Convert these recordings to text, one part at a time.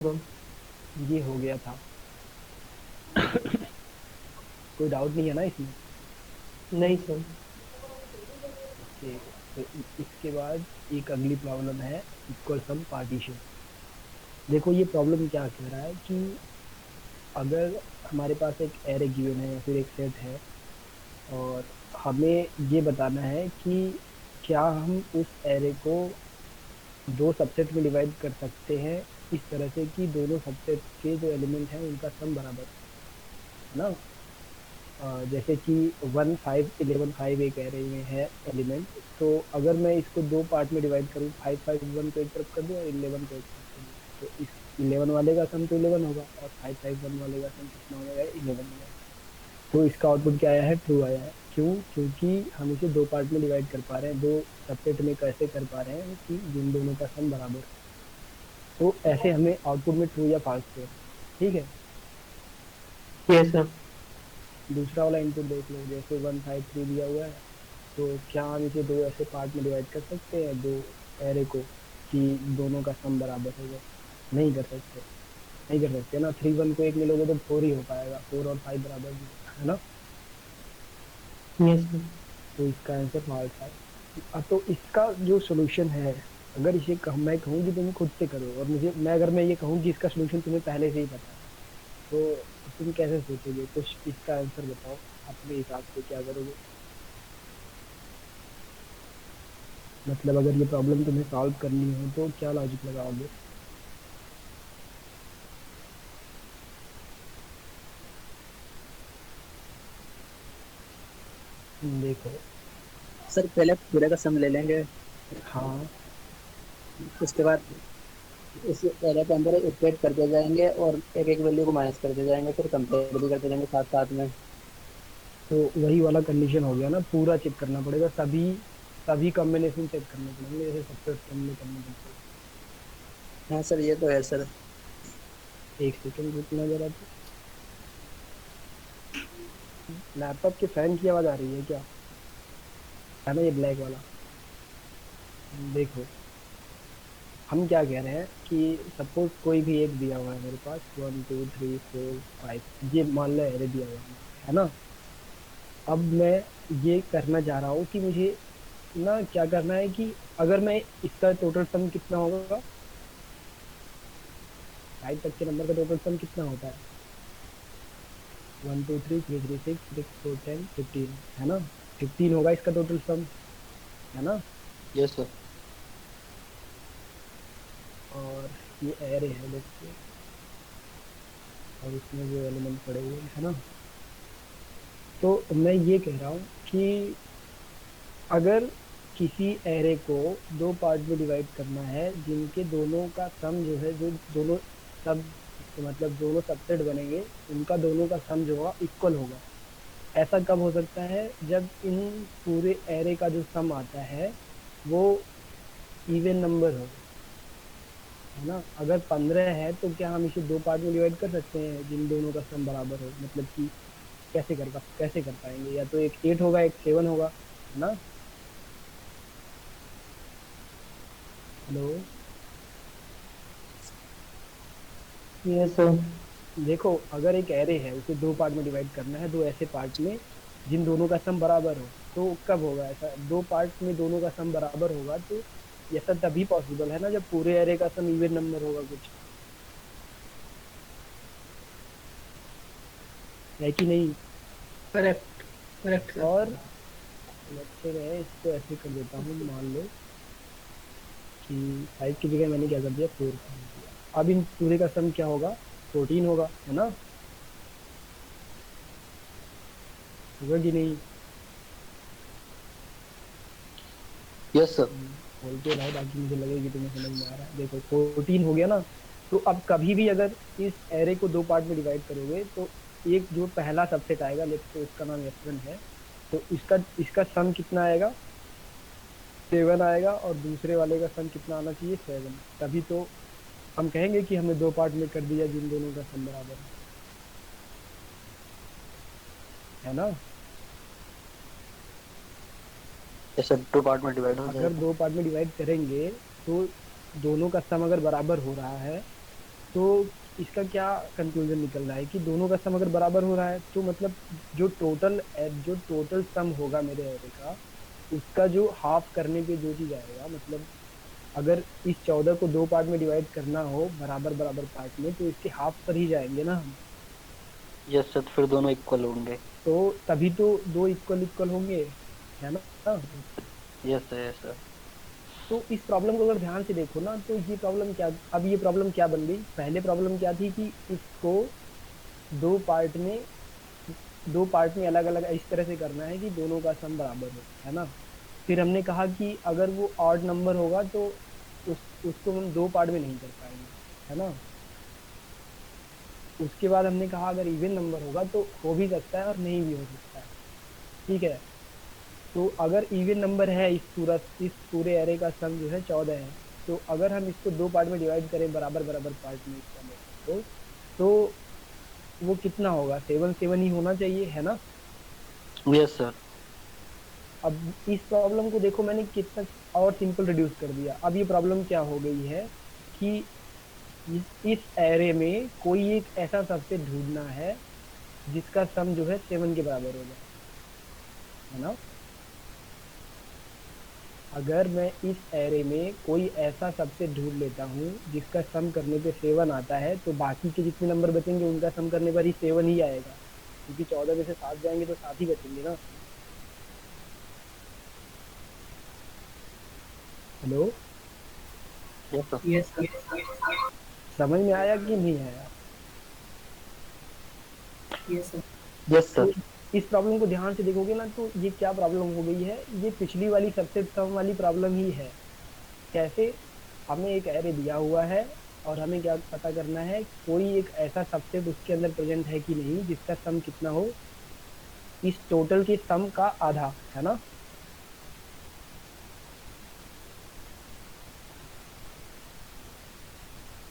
तो ये हो गया था। कोई डाउट नहीं है ना इसमें? नहीं सर। ओके। तो इसके बाद एक अगली प्रॉब्लम है, इक्वल सम पार्टीशन। देखो ये प्रॉब्लम क्या कह रहा है कि अगर हमारे पास एक एरे गिवन है या फिर एक सेट है, और हमें ये बताना है कि क्या हम उस एरे को दो सबसेट में डिवाइड कर सकते हैं, इस तरह से कि दोनों सबसेट के जो एलिमेंट हैं उनका सम बराबर है ना। जैसे कि 1 5 11 5 एक एरे में है एलिमेंट, तो अगर मैं इसको दो पार्ट में डिवाइड करूँ, 5 5 1 को एक तरफ कर दूँ और 11 को एक तरफ कर दूँ, तो इस 11 वाले का सम तो 11 होगा, और 5 5 1 वाले का सम कितना हो जाएगा, 11 हो जाएगा। तो इसका आउटपुट क्या आया है, ट्रू आया है। क्यों? क्योंकि हम इसे दो पार्ट में डिवाइड कर पा रहे हैं, दो सबसेट में कैसे कर पा रहे हैं कि जिन दोनों का सम बराबर हो। तो ऐसे हमें आउटपुट में ट्रू या फॉल्स देना है। ठीक है। Yes sir. दूसरा वाला इनपुट देख लो, जैसे 1 5 3 दिया हुआ है, तो क्या हम इसे दो ऐसे पार्ट में डिवाइड कर सकते हैं, दो एरे को, कि दोनों का सम बराबर हो जाए? नहीं कर सकते। नहीं कर सकते ना, 3 1 को एक में लोगे तो 4 ही हो पाएगा, 4 और 5 बराबर नहीं होगा, है ना। Yes sir. तो इसका आंसर फॉल्स है। तो इसका जो सोल्यूशन है, अगर मैं कहूँ कि तुम खुद से करो, और अगर मैं ये कहूँ कि इसका सोल्यूशन तुम्हें पहले से ही पता है, तो तुम कैसे सोचोगे, कुछ इसका आंसर बताओ, अपने हिसाब से क्या करोगे? मतलब अगर ये प्रॉब्लम तुम्हें सॉल्व करनी हो तो क्या लॉजिक लगाओगे? देखो। सर पहले पूरे का सम ले लेंगे। हाँ। उसके बाद उस एरिया के अंदर इक्वेट करते जाएंगे और एक एक वैल्यू को माइनस करते जाएंगे, फिर कंपेयर भी करते जाएंगे साथ साथ में। तो वही वाला कंडीशन हो गया ना, पूरा चेक करना पड़ेगा, सभी सभी कॉम्बिनेशन चेक करने पड़ेंगे, जैसे सबसे सामने करने पड़ते हैं। हाँ सर, ये तो है सर। एक सेकंड रुकना जरा। तो लैपटॉप के फैन की आवाज आ रही है क्या? है ना, ये ब्लैक वाला। देखो, हम क्या कह रहे हैं कि सपोज कोई भी एक दिया हुआ है मेरे पास, 1 2 3 4 5, ये मान लो एरे दिया हुआ है ना। अब मैं ये करना चाह रहा हूँ कि मुझे ना क्या करना है कि अगर मैं इसका टोटल सम कितना होगा, 5 तक के नंबर का टोटल सम कितना होता है, 1 2 3 3 3 6 6 4 10 15, है ना। 15 होगा इसका टोटल सम, है ना। Yes sir. और ये एरे है देखिए, और इसमें जो एलिमेंट पड़े हुए हैं, है ना। तो मैं ये कह रहा हूँ कि अगर किसी एरे को दो पार्ट में डिवाइड करना है, जिनके दोनों का सम जो है, जो दोनों सब मतलब दोनों सबसेट बनेंगे, उनका दोनों का सम जो होगा इक्वल होगा। ऐसा कब हो सकता है, जब इन पूरे एरे का जो सम आता है वो इवन नंबर हो, है ना। अगर 15 है तो क्या हम इसे दो पार्ट में डिवाइड कर सकते हैं जिन दोनों का सम बराबर हो, मतलब कि कैसे कर पाएंगे? या तो एक 8 होगा, एक 7 होगा, है ना। हेलो। Yes sir. देखो, अगर एक एरे है उसे दो पार्ट में डिवाइड करना है, दो ऐसे पार्ट में जिन दोनों का सम बराबर हो, तो कब होगा ऐसा, दो पार्ट में दोनों का सम बराबर होगा तो ऐसा तभी पॉसिबल है ना, जब पूरे एरे का सम इवन नंबर होगा कुछ, है कि नहीं। करेक्ट। Correct sir. और लेट्स मैं इसको ऐसे कर देता हूँ, मान लो कि 5 की जगह मैंने क्या कर दिया, 4 कर दिया। अब इन पूरे का सम क्या होगा, 14 होगा, है ना। होगा कि नहीं? Yes sir. बोलते रहो, बाकी मुझे लगे कि तुम्हें समझ में आ रहा है। देखो 14 हो गया ना। तो अब कभी भी अगर इस एरे को दो पार्ट में डिवाइड करोगे, तो एक जो पहला सबसेट आएगा, लेट्स से उसका नाम F1 है, तो इसका इसका सम कितना आएगा, 7 आएगा, और दूसरे वाले का सम कितना आना चाहिए, 7। तभी तो हम कहेंगे कि हमने दो पार्ट में कर दिया जिन दोनों का सम बराबर है ना। यस सर, टू पार्ट में डिवाइड हो अगर जाएगा। दो पार्ट में डिवाइड करेंगे, तो दोनों का सम अगर बराबर हो रहा है, तो इसका क्या कंक्लूजन निकल रहा है कि दोनों का सम अगर बराबर हो रहा है तो मतलब जो टोटल सम होगा मेरे एरे का, उसका जो हाफ करने पे जो चीज आएगा, मतलब अगर इस 14 को दो पार्ट में डिवाइड करना हो बराबर बराबर पार्ट में, तो इसके हाफ पर ही जाएंगे ना हम। यस सर, फिर दोनों इक्वल होंगे। तो तभी तो दो इक्वल इक्वल होंगे, है ना। Yes sir, yes sir. तो इस प्रॉब्लम को अगर ध्यान से देखो ना, तो ये प्रॉब्लम क्या बन गई। पहले प्रॉब्लम क्या थी कि इसको दो पार्ट में दो पार्ट में अलग अलग इस तरह से करना है कि दोनों का सम बराबर हो, है ना। फिर हमने कहा कि अगर वो ऑड नंबर होगा तो उसको हम दो पार्ट में नहीं कर पाएंगे, है ना। उसके बाद हमने कहा अगर इवन नंबर होगा तो हो भी सकता है और नहीं भी हो सकता है, ठीक है। तो अगर इवन नंबर है, इस पूरे एरे का सम जो है 14 है, तो अगर हम इसको दो पार्ट में डिवाइड करें बराबर बराबर पार्ट में इसका तो वो कितना होगा, 7 7 ही होना चाहिए, है ना। Yes sir. अब इस प्रॉब्लम को देखो मैंने कितना और सिंपल रिड्यूस कर दिया। अब ये प्रॉब्लम क्या हो गई है कि इस एरे में कोई एक ऐसा सबसेट ढूंढना है जिसका सम जो है 7 के बराबर हो जाए, है ना। अगर मैं इस एरे में कोई ऐसा सबसेट ढूंढ लेता हूँ जिसका सम करने पे 7 आता है, तो बाकी के जितने नंबर बचेंगे उनका सम करने पर ही 7 ही आएगा, क्योंकि 14 में से 7 जाएंगे तो 7 ही बचेंगे ना। Hello, yes sir. Yes sir. समझ में आया कि नहीं आया। Yes sir. यस तो सर। इस प्रॉब्लम को ध्यान से देखोगे ना, तो ये क्या प्रॉब्लम हो गई है, ये पिछली वाली सबसेट सम वाली प्रॉब्लम ही है। कैसे, हमें एक एरे दिया हुआ है और हमें क्या पता करना है, कोई एक ऐसा सबसेट उसके अंदर प्रेजेंट है कि नहीं जिसका सम कितना हो इस टोटल के सम का आधा, है ना।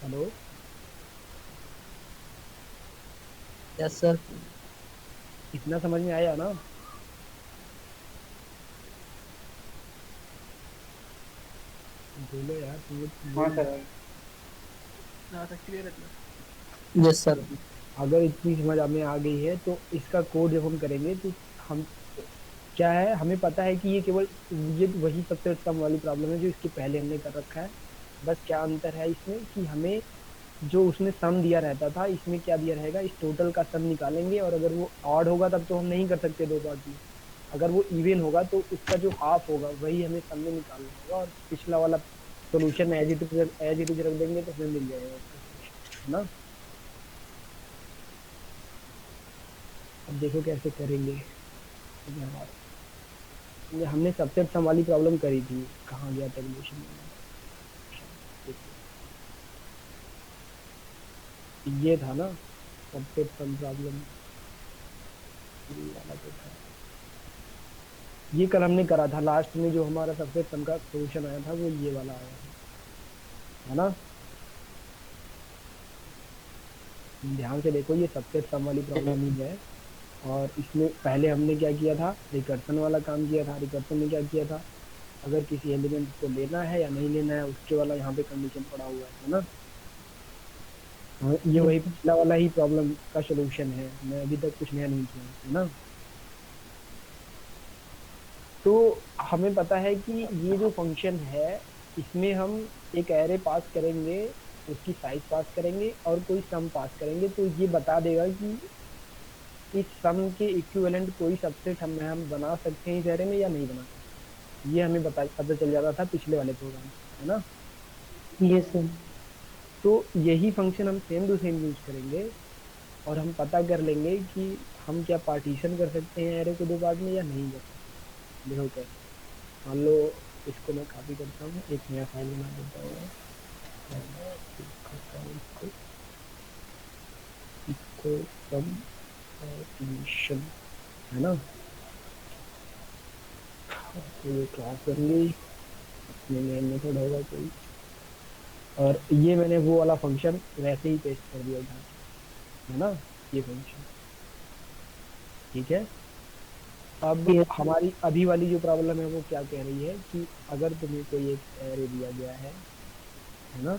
Hello, yes sir. इतना समझ में आया ना। बोलो यार, तुम लोग हाँ बोल। सर। जहाँ तक क्लियर है यस सर। अगर इतनी समझ में आ गई है तो इसका कोड जब हम करेंगे तो हम क्या है, हमें पता है कि ये केवल ये वही सबसे सम वाली प्रॉब्लम है जो इसके पहले हमने कर रखा है। बस क्या अंतर है इसमें कि हमें जो उसने सम दिया रहता था, इसमें क्या दिया रहेगा, इस टोटल का सम निकालेंगे, और अगर वो ऑड होगा तब तो हम नहीं कर सकते दो पार्ट में। अगर वो इवन होगा तो उसका जो हाफ होगा वही हमें सम में निकालना होगा, और पिछला वाला सोल्यूशन एज इट इज रख देंगे तो हमें मिल जाएगा उसका solution, है ना। अब देखो कैसे करेंगे। ये हमने सबसे सम वाली प्रॉब्लम करी थी, कहाँ गया था रिलेशन में। ये था ना सबसे सम प्रॉब्लम, वाला जो था ये कल हमने करा था। लास्ट में जो हमारा सबसे सम का सोल्यूशन आया था वो ये वाला आया था, है ना। ध्यान से देखो, ये सबसे सम वाली प्रॉब्लम ही है। और इसमें पहले हमने क्या किया था, रिकर्सन वाला काम किया था। रिकर्सन में क्या किया था, अगर किसी एलिमेंट को लेना है या नहीं लेना है उसके वाला यहाँ पे कंडीशन पड़ा हुआ है ना। हाँ, ये वही पिछला वाला ही प्रॉब्लम का सलूशन है, मैं अभी तक कुछ नया नहीं किया, है ना। तो हमें पता है कि ये जो फंक्शन है इसमें हम एक एरे पास करेंगे, उसकी साइज पास करेंगे और कोई सम पास करेंगे, तो ये बता देगा कि इस सम के इक्विवेलेंट कोई सबसेट हम बना सकते हैं इस एरे में या नहीं बना सकते। ये हमें पता चल जाता था पिछले वाले प्रोग्राम, है ना। Yes sir. तो यही फंक्शन हम सेम टू सेम यूज करेंगे और हम पता कर लेंगे कि हम क्या पार्टीशन कर सकते हैं एरे को दो पार्ट में या नहीं कर सकते। देखो कैसे, मान लो इसको मैं कॉपी करता हूँ, एक नया फाइल बना देता हूँ। इसको सब पार्टीशन, है ना। तो ये क्लास बन गई, इसमें मेन मेथड होगा कोई, और ये मैंने वो वाला फंक्शन वैसे ही पेस्ट कर दिया था, है ना, ये फंक्शन, ठीक है। अब यस हमारी अभी वाली जो प्रॉब्लम है वो क्या कह रही है कि अगर तुम्हें कोई एक एरे दिया गया है ना,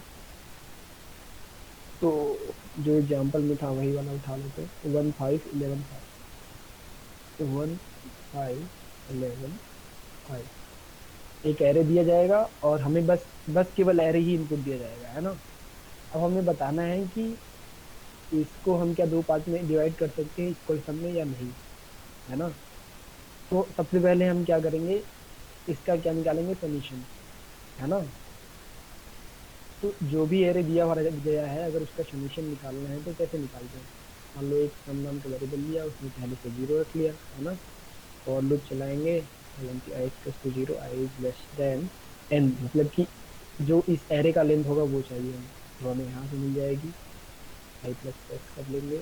तो जो एग्जाम्पल में था वही वाला उठा लेते हैं, 1 5 11 5, तो 1 5 11 5 एक एरे दिया जाएगा और हमें बस बस केवल एरे ही इनपुट दिया जाएगा, है ना। अब हमें बताना है कि इसको हम क्या दो पार्ट में डिवाइड कर सकते हैं इक्वल सम में या नहीं, है ना। तो सबसे पहले हम क्या करेंगे, इसका क्या निकालेंगे, समीशन, है ना। तो जो भी एरे दिया हुआ गया है अगर उसका समीशन निकालना है तो कैसे निकालते हैं। मान लो एक सम नाम का वेरिएबल लिया, उसने पहले से 0 रख लिया, है ना। और लूप चलाएंगे, हालांकि I is to 0, I is less than n, मतलब कि जो इस एरे का लेंथ होगा वो चाहिए हमें, तो हमें यहाँ से मिल जाएगी, आई प्लस एक्स कर लेंगे।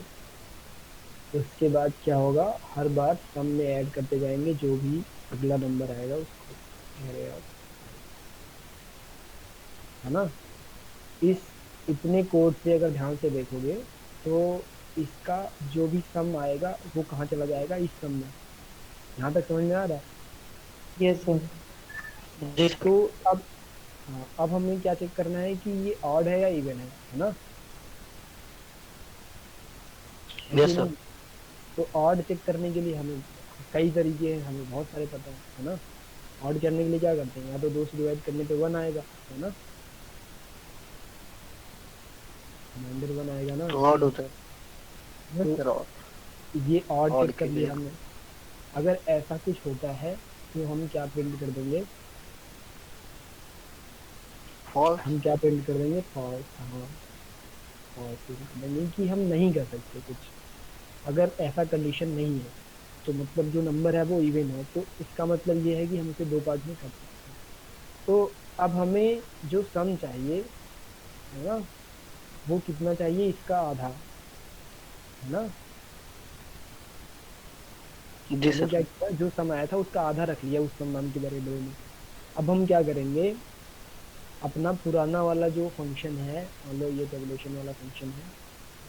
उसके बाद क्या होगा, हर बार सम में ऐड करते जाएंगे जो भी अगला नंबर आएगा उसको, एरे ऑफ, है ना। इस इतने कोड से अगर ध्यान से देखोगे तो इसका जो भी सम आएगा वो कहाँ चला जाएगा, इस सम में। यहाँ तक समझ में आ रहा है। Yes sir. जी सर। तो अब हाँ, अब हमें क्या चेक करना है कि ये ऑड है या इवन है ना, है कि यस सर। नहीं। तो ऑड चेक करने के लिए हमें कई तरीके हैं, हमें बहुत सारे पता है ना। ऑड करने के लिए क्या करते हैं, या तो 2 से डिवाइड करने पे 1 आएगा, है ना, रिमाइंडर 1 आएगा ना। तो ऑड होता है। यस तो सर, ऑड। ये ऑड ऑड चेक के कर लिए लिया हमने। अगर ऐसा कुछ होता है तो हम क्या प्रिंट कर देंगे, फॉल्स। हम क्या प्रिंट कर देंगे, फॉल्स। हाँ, फॉल्स प्रिंट कर देंगे कि हम नहीं कर सकते कुछ। अगर ऐसा कंडीशन नहीं है तो मतलब जो नंबर है वो इवन है, तो इसका मतलब ये है कि हम इसे दो पार्ट में कर सकते हैं। तो अब हमें जो सम चाहिए, है ना, वो कितना चाहिए, इसका आधा, है ना। जी हमने सर। क्या किया, जो सम आया था उसका आधा रख लिया उस सम नाम के वेरिएबल में। अब हम क्या करेंगे, अपना पुराना वाला जो फंक्शन है, मान लो ये टेबुलेशन वाला फंक्शन है,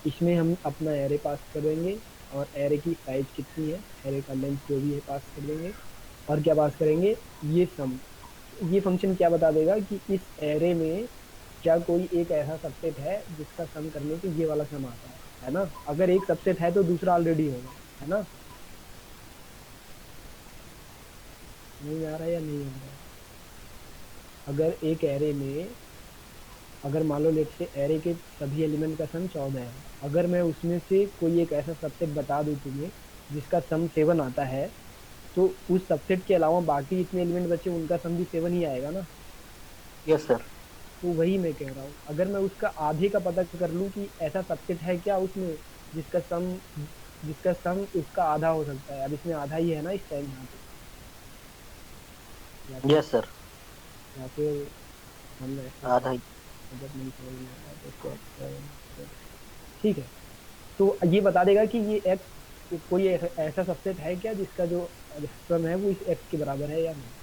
इसमें हम अपना एरे पास कर देंगे और एरे की साइज कितनी है, एरे का लेंथ जो भी है पास कर देंगे। और क्या पास करेंगे, ये सम। ये फंक्शन क्या बता देगा कि इस एरे में क्या कोई एक ऐसा सबसेट है जिसका सम करने पे ये वाला सम आता है ना। अगर एक सबसेट है तो दूसरा ऑलरेडी होगा, है ना। नहीं आ रहा है या नहीं आ रहा है। अगर एक एरे में, अगर मान लो लेट से एरे के सभी एलिमेंट का सम 14 है, अगर मैं उसमें से कोई एक ऐसा सबसेट बता दूं तुम्हें जिसका सम 7 आता है, तो उस सबसेट के अलावा बाकी जितने एलिमेंट बचे उनका सम भी 7 ही आएगा ना। Yes sir. तो वही मैं कह रहा हूँ, अगर मैं उसका आधे का पता कर लूं कि ऐसा सबसेट है क्या उसमें जिसका सम जिसका सम उसका आधा हो सकता है। अब इसमें आधा ही है ना इस टाइम यहाँ पे, या फिर यस सर, या फिर हम ऐसे, आधा ही। अगर नहीं समझ में आ रहा है तो इसको ठीक है। तो ये बता देगा कि ये एक्स कोई ऐसा सबसेट है क्या जिसका जो सम है वो इस एक्स के बराबर है या नहीं।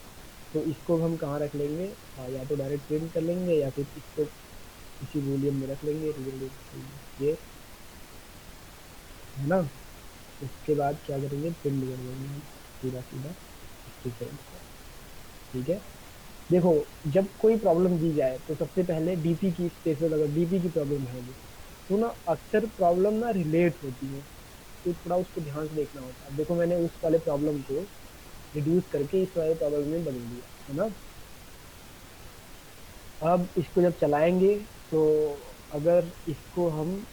तो इसको हम कहाँ रख लेंगे, या तो डायरेक्ट प्रिंट कर लेंगे या फिर इसको किसी बूलियन में रख लेंगे, ये, है ना। उसके बाद क्या करेंगे, प्रिंट कर देंगे हम सीधा सीधा इसके सेंस को, ठीक है। देखो, जब कोई प्रॉब्लम दी जाए तो सबसे पहले डीपी की स्पेशल, अगर डीपी की प्रॉब्लम है वो, तो ना अक्सर प्रॉब्लम ना रिलेट होती है, तो थोड़ा उसको ध्यान से देखना होता है। अब देखो मैंने उस वाले प्रॉब्लम को रिड्यूस करके इस वाले प्रॉब्लम में बदल दिया, है ना। अब इसको जब चलाएंगे तो अगर इसको हम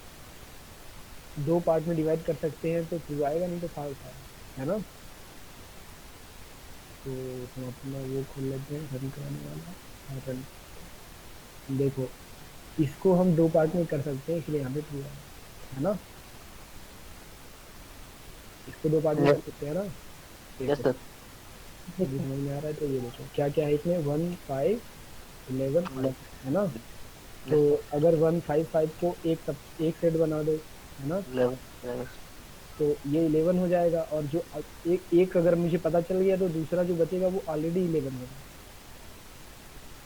दो पार्ट में डिवाइड कर सकते हैं तो ट्रू आएगा, नहीं तो फॉल्स आएगा, है ना। तो हम अपना वो खोल लेते हैं रन कराने वाला, रन। देखो, इसको हम दो पार्ट में कर सकते हैं इसलिए यहाँ पे ट्रू आएगा, है ना। इसको दो पार्ट में कर सकते हैं ना। यस देखो, सर। अभी समझ में आ रहा है तो ये देखो क्या क्या है इसमें, 1 5 11 5, है ना। तो अगर 1 5 5 को एक सेट बना दो, है ना, 11। तो ये 11 हो जाएगा। और जो एक अगर मुझे पता चल गया तो दूसरा जो बचेगा वो ऑलरेडी 11 होगा,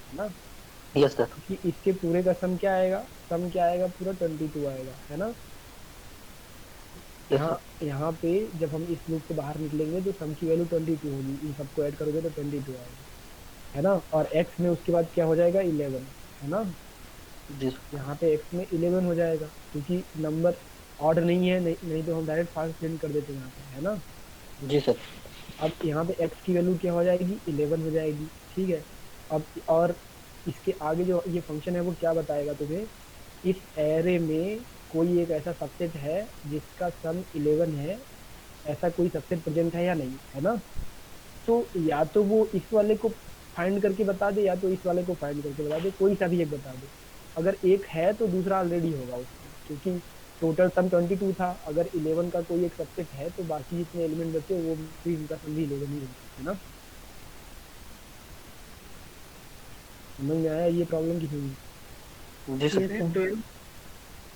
है ना। Yes sir. क्योंकि इसके पूरे का सम क्या आएगा, सम क्या आएगा पूरा 22 आएगा, है ना। Yes sir. यहाँ यहाँ पे जब हम इस लूप से बाहर निकलेंगे तो सम की वैल्यू 22 होगी, इन सबको ऐड करोगे तो 22 आएगा, है ना। और एक्स में उसके बाद क्या हो जाएगा, 11, है ना। जी सर। यहाँ पे x में 11 हो जाएगा, क्योंकि नंबर ऑड नहीं है, नहीं तो हम डायरेक्ट फाल्स प्रिंट कर देते यहाँ पे, है ना। जी सर। अब यहाँ पे x की वैल्यू क्या हो जाएगी, 11 हो जाएगी, ठीक है। अब और इसके आगे जो ये फंक्शन है वो क्या बताएगा तुम्हें, इस एरे में कोई एक ऐसा सबसेट है जिसका सम 11 है, ऐसा कोई सबसेट प्रेजेंट है या नहीं, है ना। तो या तो वो इस वाले को फाइंड करके बता दे, या तो इस वाले को फाइंड करके बता दे, कोई सा भी एक बता दे। अगर एक है तो दूसरा ऑलरेडी होगा उसमें, क्योंकि टोटल सम 22 था, अगर 11 का कोई एक सबसेट है तो बाकी जितने एलिमेंट बचे वो भी उनका सम भी 11 ही होगा, है ना। समझ में आया ये प्रॉब्लम किसी में। जी सर। Yes sir. 12,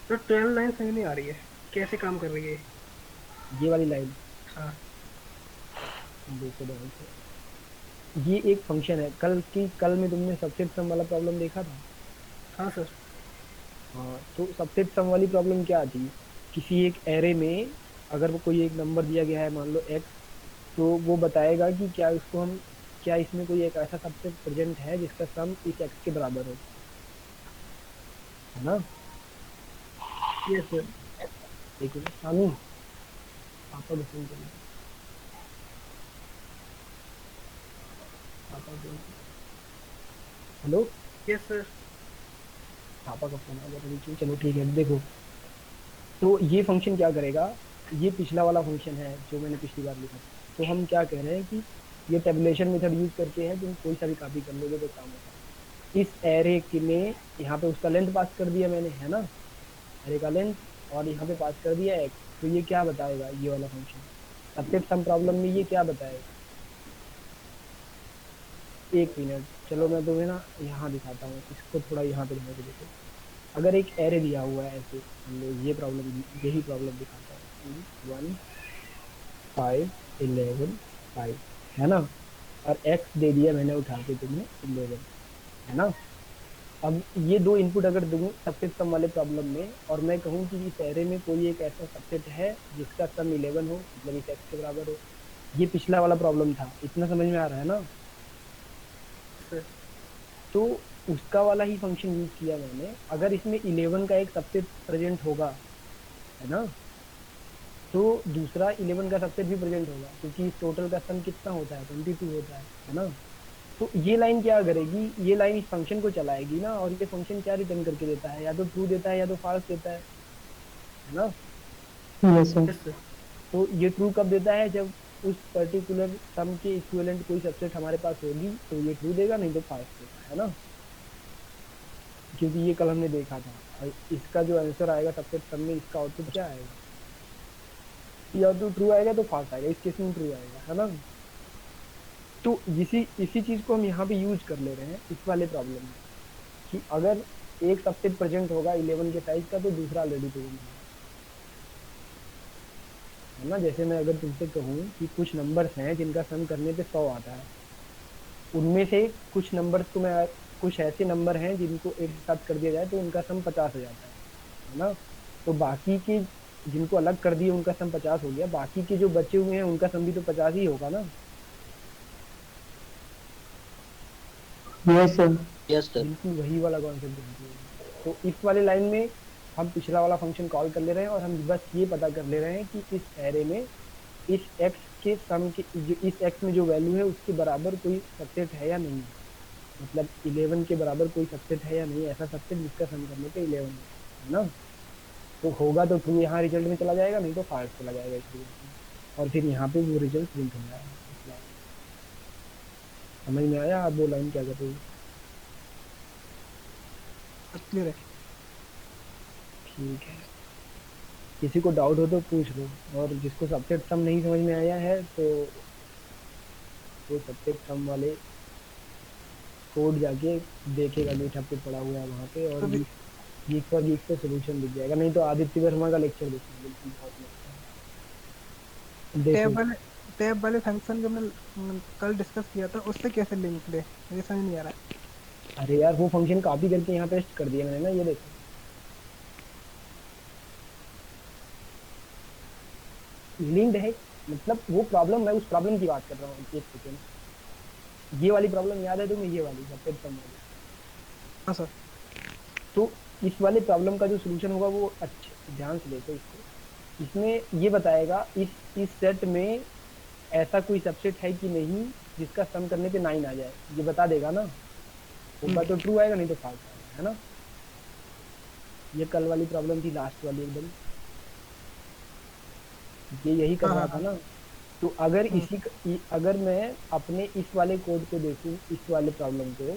तो 12 लाइन समझ नहीं आ रही है, कैसे काम कर रही है। ये वाली लाइन हाँ। देखो ध्यान से, ये एक फंक्शन है, कल में तुमने सबसेट सम वाला प्रॉब्लम देखा था। हाँ सर। हाँ, तो सबसेट सम वाली प्रॉब्लम क्या थी, किसी एक एरे में अगर वो कोई एक नंबर दिया गया है, मान लो x, तो वो बताएगा कि क्या उसको हम, क्या इसमें कोई एक ऐसा सबसेट प्रेजेंट है जिसका सम इस x के बराबर हो, है ना। Yes sir. एक मिनट सामी, पापा को फोन करिए, पापा को, हेलो, यस सर। पापा का फोन आ गया था बीच में। चलो ठीक है, देखो, तो ये फंक्शन क्या करेगा, ये पिछला वाला फंक्शन है जो मैंने पिछली बार लिखा था। तो हम क्या कह रहे हैं कि ये टेबुलेशन मेथड यूज करके है, तुम कोई सा भी कॉपी कर लोगे तो काम होगा। इस एरे के में यहाँ पे उसका लेंथ पास कर दिया मैंने, है ना, एरे का लेंथ, और यहाँ पे पास कर दिया एक्स। तो ये क्या बताएगा, ये वाला फंक्शन सबसेट सम प्रॉब्लम में ये क्या बताएगा, एक मिनट, चलो मैं तुम्हें ना यहाँ दिखाता हूँ, इसको थोड़ा यहाँ पे दिखा के देखो। अगर एक एरे दिया हुआ है ऐसे, हम लोग ये प्रॉब्लम, यही प्रॉब्लम दिखाता है, 1 5 11 5, है ना, और x दे दिया मैंने उठा के तुम्हें 11, है ना। अब ये दो इनपुट अगर दूं सबसेट सम वाले प्रॉब्लम में, और मैं कहूँ कि इस एरे में कोई एक ऐसा सबसेट है जिसका सम 11 हो, मतलब इस x के बराबर हो, ये पिछला वाला प्रॉब्लम था, इतना समझ में आ रहा है ना। सर। तो उसका वाला ही फंक्शन यूज किया मैंने, अगर इसमें 11 का एक सबसेट प्रेजेंट होगा, है ना, तो दूसरा 11 का सबसेट भी प्रेजेंट होगा, क्योंकि इस टोटल का सम कितना होता है, 22 होता है ना। तो ये लाइन क्या करेगी, ये लाइन इस फंक्शन को चलाएगी ना, और ये फंक्शन क्या रिटर्न करके देता है, या तो ट्रू देता है या तो फॉल्स देता है ना। Yes sir. Yes sir. तो ये ट्रू कब देता है, जब उस पर्टिकुलर सम के इक्विवेलेंट कोई सबसेट हमारे पास होगी तो ये ट्रू देगा, नहीं तो फॉल्स देगा, है ना। क्योंकि ये कल हमने देखा था, और इसका जो आंसर आएगा सबसेट सम में, इसका आउटपुट क्या आएगा, या तो ट्रू आएगा तो फॉल्स आएगा, इस केस में ट्रू आएगा, है ना। तो इसी चीज को हम यहाँ पे यूज कर ले रहे हैं इस वाले प्रॉब्लम में, कि अगर एक सबसेट प्रेजेंट होगा 11 के साइज का, तो दूसरा ऑलरेडी प्रेजेंट होगा, है ना। जैसे मैं अगर तुमसे कहूँ कि कुछ नंबर्स हैं जिनका सम करने पे 100 आता है, उनमें से कुछ नंबर्स को मैं, कुछ ऐसे नंबर हैं जिनको एक साथ कर दिया जाए तो उनका सम 50 हो जाता है ना। तो बाकी के जिनको अलग कर दिए उनका सम 50 हो गया, बाकी के जो बचे हुए हैं उनका सम भी तो 50 ही होगा ना। Yes sir. Yes sir. बिल्कुल वही वाला कॉन्सेप्ट। तो इस वाले लाइन में हम पिछला वाला फंक्शन कॉल कर ले रहे हैं, और हम बस ये पता कर ले रहे हैं कि इस एरे में इस x के सम के जो इस x में जो वैल्यू है उसके बराबर कोई सबसेट है या नहीं है, मतलब 11 के बराबर कोई सबसेट है या नहीं, ऐसा सबसेट जिसका सम करने पे 11 है ना। तो होगा तो ट्रू यहाँ रिजल्ट में चला जाएगा, नहीं तो फॉल्स चला जाएगा इस रिजल्ट में, और फिर यहाँ पे वो रिजल्ट प्रिंट हो जाएगा इस line में। समझ में आया आप वो लाइन क्या कर रही है। क्लियर है। ठीक है, किसी को डाउट हो तो पूछ लो, और जिसको सबसेट सम नहीं समझ में आया है तो वो सबसेट सम वाले कोड जाके देखेगा, मीठा पे पड़ा हुआ है वहाँ पे, और तो भी गीक फॉर गीक पे सोल्यूशन दिख जाएगा, नहीं तो आदित्य वर्मा का लेक्चर देखना, बिल्कुल बहुत मस्त है। देखो, टैब वाले फंक्शन जो हमने कल डिस्कस किया था उससे कैसे लिंक ले, मुझे समझ नहीं आ रहा है। अरे यार वो फंक्शन कॉपी करके यहाँ पेस्ट कर दिया मैंने ना, ये देखो, लिंक्ड है, मतलब वो प्रॉब्लम, मैं उस प्रॉब्लम की बात कर रहा हूँ, एक सेकेंड। ये वाली प्रॉब्लम याद है तुम्हें, ये वाली सबसेट सम वाली। हाँ सर। तो इस वाले प्रॉब्लम का जो सोल्यूशन होगा वो अच्छे ध्यान से देखो इसको। इसमें ये बताएगा इस सेट में ऐसा कोई सबसेट है कि नहीं जिसका सम करने पे 9 आ जाए, ये बता देगा ना। होगा तो ट्रू आएगा, नहीं तो फॉल्स आएगा, है ना। ये कल वाली प्रॉब्लम थी, लास्ट वाली एकदम, ये यही कर हाँ रहा हाँ था हाँ। ना। तो अगर हम्म, अगर मैं अपने इस वाले कोड को देखूं, इस वाले प्रॉब्लम को,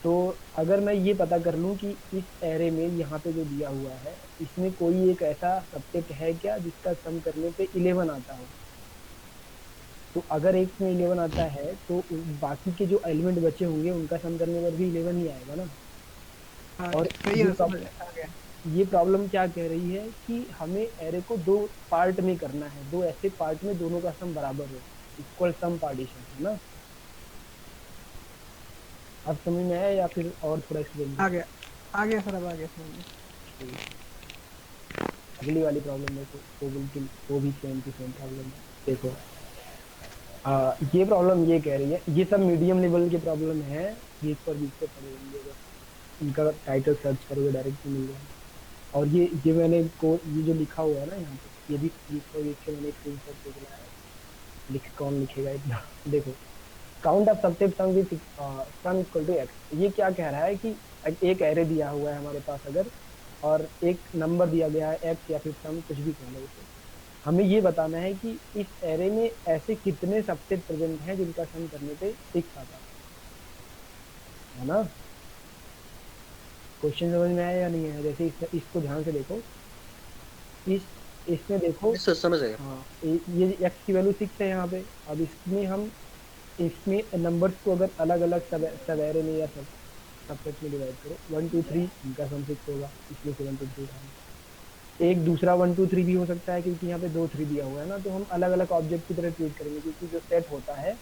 तो अगर मैं ये पता कर लूं कि इस एरे में यहाँ पे जो दिया हुआ है इसमें कोई एक ऐसा सबसेट है क्या जिसका सम करने पे 11 आता हो, तो अगर एक में 11 आता है तो बाकी के जो एलिमेंट बचे होंगे उनका सम करने पर भी 11 ही आएगा ना। हाँ और सही ये है, समझ आ गया। ये प्रॉब्लम क्या कह रही है कि हमें एरे को दो पार्ट में करना है, दो ऐसे पार्ट में दोनों का सम बराबर हो, इक्वल सम पार्टीशन, है ना। अब समझ में आया या फिर और थोड़ा एक्सप्लेन आ गया, आ गया सर, अब आ गया समझ में। करें। अगली वाली प्रॉब्लम देखो, वो बिल्कुल वो भी सेम टू सेम प्रॉब्लम है। देखो ये प्रॉब्लम ये कह रही है, ये सब मीडियम लेवल के प्रॉब्लम है, 20 पर 20 पे पड़े होंगे, अगर इनका टाइटल सर्च करोगे डायरेक्ट मिल जाएगा। और ये मैंने को ये जो लिखा हुआ है ना यहाँ पे, ये भी 20 के मैंने स्क्रीन शॉट देख लिया है। लिख कौन लिखेगा इतना देखो, count of subset sum with sum equal to x. ये क्या कह रहा है कि एक एरे दिया हुआ है हमारे पास अगर, और एक नंबर दिया गया है एक्स या फिर सम, कुछ भी कह लो उसे। हमें ये बताना है कि इस एरे में ऐसे कितने सबसेट प्रेजेंट हैं जिनका सम करने पे 6 आता है ना। क्वेश्चन समझ में आया या नहीं आया? जैसे इसको ध्यान से देखो, इस इसमें देखो, सर समझ आएगा। हाँ ये एक्स की वैल्यू 6 है यहाँ पे। अब इसमें हम इसमें नंबर्स को अगर अलग अलग सब एरे में या सब सबसेट में डिवाइड करो, 1 2 3 इनका सम 6 होगा, इसलिए 7 2 3 उठाएंगे। एक दूसरा 1 2 3 भी हो सकता है, क्योंकि यहाँ पे 2 3 दिया हुआ है ना, तो हम अलग अलग ऑब्जेक्ट की तरह ट्रीट करेंगे, क्योंकि जो सेट होता है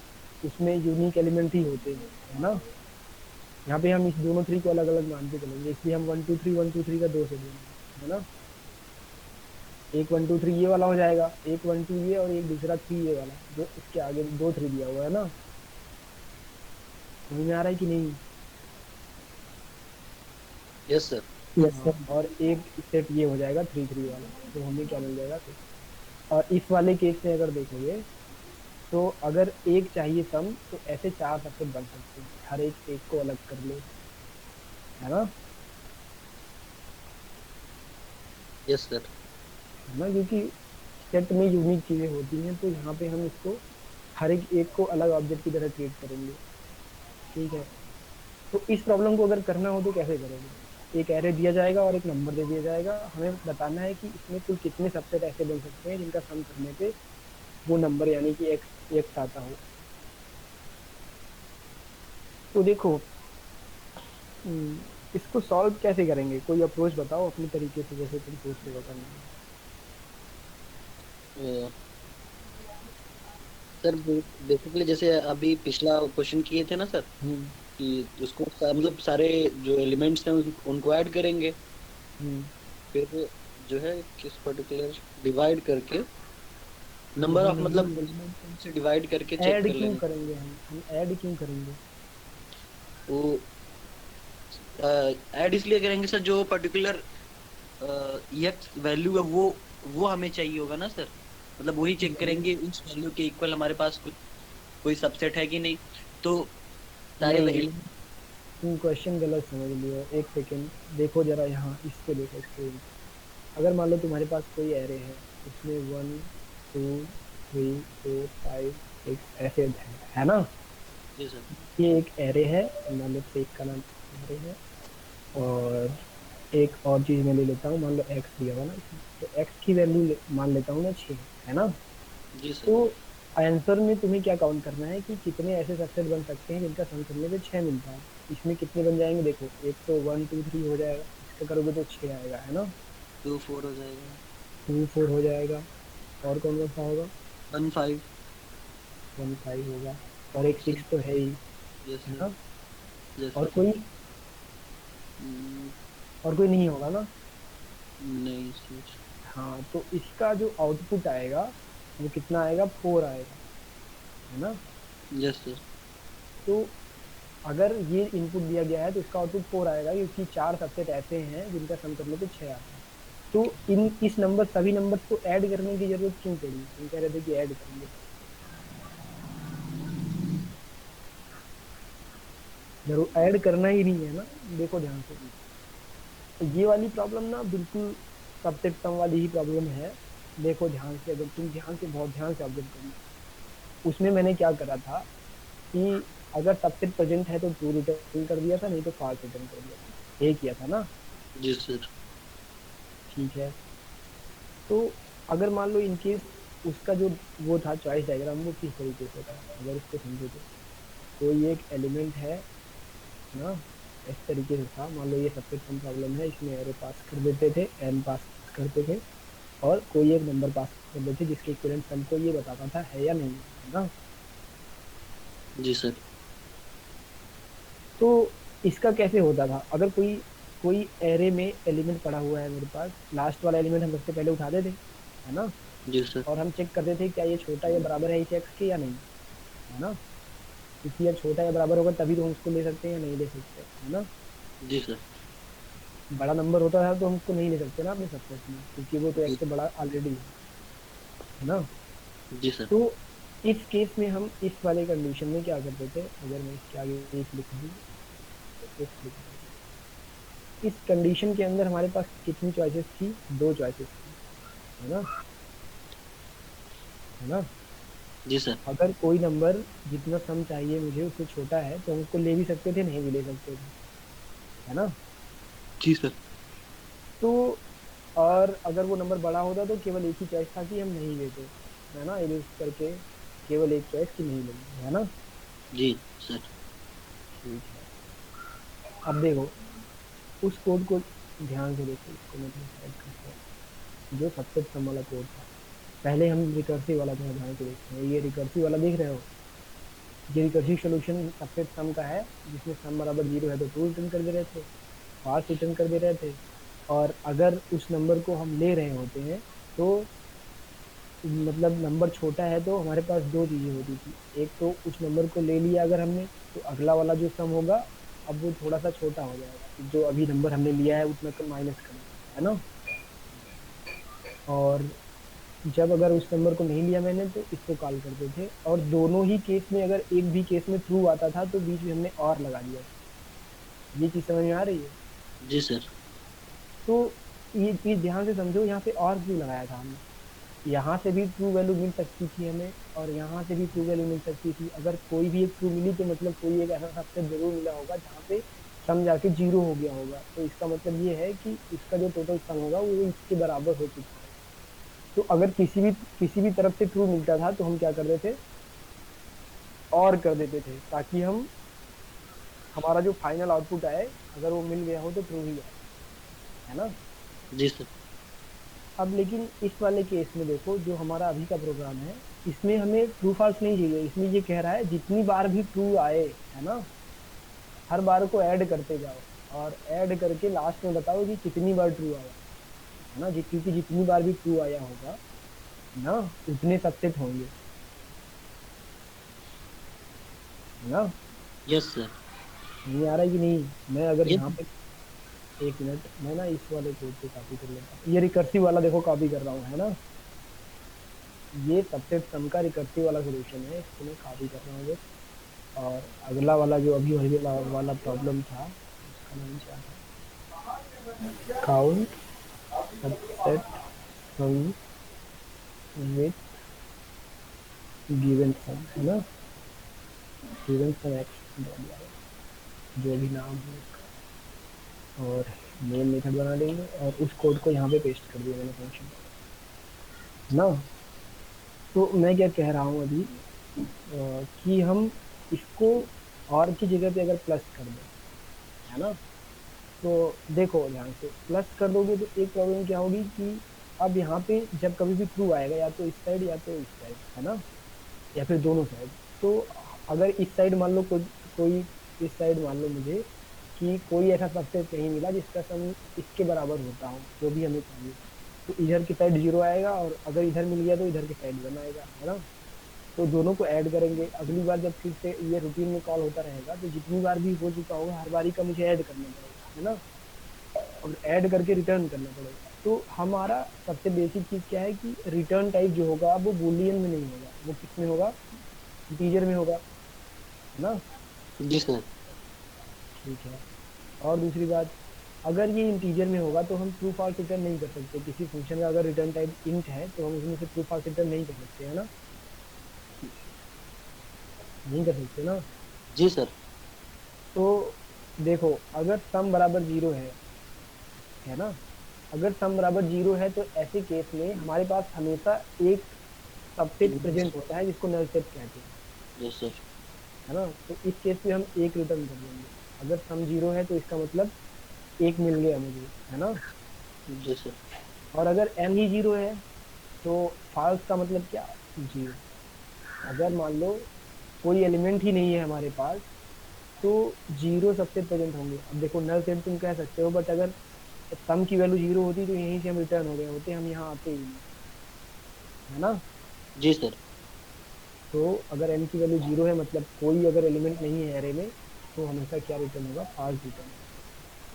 उसमें यूनिक एलिमेंट ही होते हैं, है ना। यहाँ पे हम इस दोनों 3 को अलग अलग मान के चलेंगे, इसलिए हम 1 2 3 का 2 से देंगे, है ना। एक 1 2 3 ये वाला हो जाएगा, एक 1 2 ये और एक दूसरा 3 ये वाला, जो इसके आगे 2 3 दिया हुआ है ना। समझ में आ रहा है कि नहीं? Yes sir. यस हाँ, सर। और एक सेट ये हो जाएगा 3 3 वाला, तो हमें क्या मिल जाएगा 6। और इस वाले केस में अगर देखोगे, तो अगर एक चाहिए सम, तो ऐसे 4 सबसेट बन सकते हैं, हर एक को अलग कर लो, है ना। Yes sir. है ना, क्योंकि सेट में यूनिक चीजें होती हैं, तो यहाँ पे हम इसको हर एक को अलग ऑब्जेक्ट की तरह ट्रीट करेंगे, ठीक है। तो इस प्रॉब्लम को अगर करना हो तो कैसे करोगे? एक एरे दिया जाएगा और एक नंबर दे दिया जाएगा, हमें बताना है कि इसमें कुल कितने सबसेट ऐसे बन सकते हैं जिनका सम करने पे वो नंबर यानी कि एक्स एक्स आता हो। तो देखो, इसको सॉल्व कैसे करेंगे? कोई अप्रोच बताओ अपने तरीके से, जैसे तुम सोच रहे हो करने सर बेसिकली जैसे अभी पिछला क्वेश्चन किए थे ना सर, में। कि उसको मतलब सारे जो एलिमेंट्स हैं उनको ऐड करेंगे, हम्म फिर जो है किस पर्टिकुलर डिवाइड करके नंबर नहीं ऑफ नहीं, मतलब एलिमेंट से डिवाइड करके चेक ऐड कर क्यों लेंगे। करेंगे? हम ऐड क्यों करेंगे? वो ऐड इसलिए करेंगे सर, जो पर्टिकुलर एक्स वैल्यू है वो हमें चाहिए होगा ना सर, मतलब वही चेक नहीं करेंगे उस वैल्यू के इक्वल हमारे पास कुछ कोई सबसेट है कि नहीं। तो सारे नहीं, एलिमेंट। तुम क्वेश्चन गलत समझ लियो। एक सेकेंड देखो जरा, यहाँ इस पे देखो स्क्रीन। अगर मान लो तुम्हारे पास कोई एरे है, उसमें 1 2 3 4 5 6 ऐसे है ना। जी सर। ये एक एरे है, मान लो से एक का नाम एरे है, और एक और चीज मैं ले लेता हूँ, मान लो एक्स दिया हुआ ना इसमें, तो एक्स की वैल्यू मान लेता हूँ मैं 6, है ना। जी सर। तो आंसर में तुम्हें क्या काउंट करना है कि कितने ऐसे सबसेट बन सकते हैं जिनका सम करने पे 6 मिलता है। इसमें कितने बन जाएंगे? देखो, एक तो 1 2 3 हो जाएगा, इसका करोगे तो 6 आएगा, है ना। 2 4 हो जाएगा। 2 4 हो जाएगा, और कौन कौन सा होगा? 1 5। 1 5 होगा, और एक 6 तो है ही, यस है सर। ना। यस और सर। कोई हम्म, और कोई नहीं होगा ना। नहीं सर। हाँ, तो इसका जो आउटपुट आएगा वो कितना आएगा? 4 आएगा, है ना। Yes sir. तो अगर ये इनपुट दिया गया है तो इसका आउटपुट 4 आएगा, क्योंकि 4 सबसेट ऐसे हैं जिनका सम कर लो तो 6 आता है। तो इस नंबर सभी नंबर को ऐड करने की जरूरत क्यों पड़ी? हम कह रहे थे कि ऐड करेंगे, जरूर ऐड करना ही नहीं है ना। देखो ध्यान से, तो ये वाली प्रॉब्लम ना बिल्कुल सबसेट सम वाली ही प्रॉब्लम है। देखो ध्यान से, अगर तुम ध्यान से, बहुत ध्यान से ऑब्जर्व करना, उसमें मैंने क्या करा था कि अगर सबसेट प्रेजेंट है तो ट्रू रिटर्न कर दिया था, नहीं तो फॉल्स रिटर्न कर दिया था, ये किया था ना। जी सर। ठीक है, तो अगर मान लो इनकेस उसका जो वो था चॉइस डायग्राम, वो किस तरीके से था, अगर इसको समझो तो कोई एक एलिमेंट है ना, इस तरीके से था। मान लो ये सबसे कम प्रॉब्लम है, इसमें एरो पास कर देते थे, एन पास करते थे, और कोई एक नंबर पास कर देते थे जिसके इक्विवेलेंट सम को ये बताता था है या नहीं है ना। जी सर। तो इसका कैसे होता था, अगर कोई कोई एरे में एलिमेंट पड़ा हुआ है मेरे पास, लास्ट वाला एलिमेंट हम सबसे पहले उठाते थे, है ना, जी सर। और हम चेक करते थे क्या ये छोटा या बराबर है इस एक्स के या नहीं, है ना, क्योंकि ये छोटा या बराबर होगा तभी तो हम उसको ले सकते हैं या नहीं ले सकते, है ना। जी सर। बड़ा नंबर होता था तो हम उसको नहीं ले सकते ना अपने सबसेट में, क्योंकि वो तो जी एक्स से बड़ा ऑलरेडी है ना। जी सर। तो इस केस में हम इस वाले कंडीशन में क्या करते थे, अगर मैं इसके आगे एक लिख दूँ तो इस लिख दूँ। इस कंडीशन के अंदर हमारे पास कितनी चॉइसेस थी? 2 चॉइसेस थी, है ना, है ना। जी सर। अगर कोई नंबर जितना सम चाहिए मुझे उससे छोटा है तो हम उसको ले भी सकते थे, नहीं भी ले सकते थे, है ना। जी सर। तो और अगर वो नंबर बड़ा होता तो केवल एक ही चॉइस था कि हम नहीं लेते, है ना, इरेज करके केवल एक चॉइस की नहीं लेंगे, है ना। जी सर। ठीक है, अब देखो उस कोड को ध्यान से देखो, इसको मैं साइड करता हूँ, जो सबसे कम वाला कोड था। पहले हम रिकर्सिव वाला थोड़ा ध्यान से देखते हैं। ये रिकर्सिव वाला देख रहे हो, ये रिकर्सिव सोल्यूशन सबसे सम का है, जिसमें सम बराबर 0 है तो ट्रू रिटर्न कर दे रहे थे, फॉल्स रिटर्न कर दे रहे थे। और अगर उस नंबर को हम ले रहे होते हैं तो मतलब नंबर छोटा है तो हमारे पास 2 चीज़ें होती थी, एक तो उस नंबर को ले लिया अगर हमने तो अगला वाला जो सम होगा अब वो थोड़ा सा छोटा हो जाएगा, जो अभी नंबर हमने लिया है उतना का माइनस करना, है ना। और जब अगर उस नंबर को नहीं लिया मैंने तो इसको कॉल करते थे, और दोनों ही केस में अगर एक भी केस में ट्रू आता था तो बीच में हमने और लगा दिया। ये चीज़ समझ में आ रही है? जी सर। तो ये चीज़ ध्यान से समझो, यहाँ पे और क्यों लगाया था हमने, यहाँ से भी ट्रू वैल्यू मिल सकती थी हमें और यहाँ से भी ट्रू वैल्यू मिल सकती थी। अगर कोई भी एक ट्रू मिली तो मतलब कोई एक ऐसा सबसे जरूर मिला होगा जहाँ पे सम जाके 0 हो गया होगा, तो इसका मतलब ये है कि इसका जो टोटल सम होगा वो इसके बराबर हो चुका है। तो अगर किसी भी तरफ से ट्रू मिलता था तो हम क्या कर देते, और कर देते थे, ताकि हम हमारा जो फाइनल आउटपुट आए अगर वो मिल गया हो तो ट्रू ही आए, है ना। जी सर। अब लेकिन इस वाले केस में देखो, जो हमारा अभी का प्रोग्राम है इसमें हमें ट्रू फॉल्स नहीं चाहिए, इसमें ये कह रहा है जितनी बार भी ट्रू आए, है ना, हर बार को ऐड करते जाओ और ऐड करके लास्ट में बताओ कि कितनी बार ट्रू आया, है ना, क्योंकि जितनी बार भी ट्रू आया होगा ना उतने सबसेट होंगे, है ना। Yes sir. नहीं आ रहा है कि नहीं? मैं अगर ये यहाँ पे एक मिनट, मैं ना इस वाले कोड को कॉपी कर लेता हूँ, ये रिकर्सिव वाला देखो कॉपी कर रहा हूँ, है ना, ये सबसे सम का रिकर्सिव वाला सोल्यूशन है, इसको मैं कॉपी कर रहा हूँ। और अगला वाला जो अभी वही वाला प्रॉब्लम था उसका नाम क्या था, count subset sum with given sum, है ना, गिवन सम एक्स जो भी नाम है उसका, और मेन मेथड बना देंगे और उस कोड को यहाँ पे पेस्ट कर दिया मैंने फंक्शन ना। तो मैं क्या कह रहा हूँ अभी कि हम इसको और की जगह पे अगर प्लस कर दें, है ना, तो देखो ध्यान से प्लस कर दोगे तो एक प्रॉब्लम क्या होगी कि अब यहाँ पे जब कभी भी ट्रू आएगा या तो इस साइड या तो इस साइड, है ना, या फिर दोनों साइड। तो अगर इस साइड मान लो कोई इस साइड मान लो मुझे कि कोई ऐसा सबसेट नहीं मिला जिसका सम इसके बराबर होता हो जो भी हमें चाहिए, तो इधर की साइड 0 आएगा और अगर इधर मिल गया तो इधर की साइड 1 आएगा, है ना। तो दोनों को ऐड करेंगे। अगली बार जब फिर से ये रूटीन में कॉल होता रहेगा तो जितनी बार भी हो चुका होगा हर बारी का मुझे ऐड करना पड़ेगा, है ना, और ऐड करके रिटर्न करना पड़ेगा। तो हमारा सबसे बेसिक चीज़ क्या है कि रिटर्न टाइप जो होगा वो बूलियन में नहीं होगा, वो किस में होगा, इंटीजर में होगा, है ना। जी सर। ठीक है। और दूसरी बात, अगर ये इंटीजर में होगा तो हम ट्रू फॉल्स रिटर्न नहीं कर सकते। किसी फंक्शन का अगर रिटर्न टाइप इंट है तो हम उसमें से ट्रू फॉल्स रिटर्न नहीं कर सकते, है ना, नहीं कर सकते ना। जी सर। तो देखो, अगर सम बराबर जीरो है ना, अगर सम बराबर जीरो है तो ऐसे केस में हमारे पास हमेशा एक सबसेट प्रेजेंट होता है जिसको नल सेट कहते हैं, जी सर। है ना। तो इस केस में हम एक रिटर्न कर देंगे। अगर सम जीरो है तो इसका मतलब एक मिल गया मुझे, है ना। जी सर। और अगर n ही जीरो है तो फॉल्स का मतलब क्या, जीरो। अगर मान लो कोई एलिमेंट ही नहीं है हमारे पास तो जीरो सबसे प्रेजेंट होंगे। अब देखो नल सेट तुम कह सकते हो, बट अगर सम की वैल्यू जीरो होती तो यहीं से हम रिटर्न हो गए होते, हम यहाँ आते ही नहीं, है ना। जी सर। तो अगर n की वैल्यू जीरो है मतलब कोई अगर एलिमेंट नहीं है एरे में तो हमेशा क्या रिटर्न होगा, फॉल्स रिटर्न।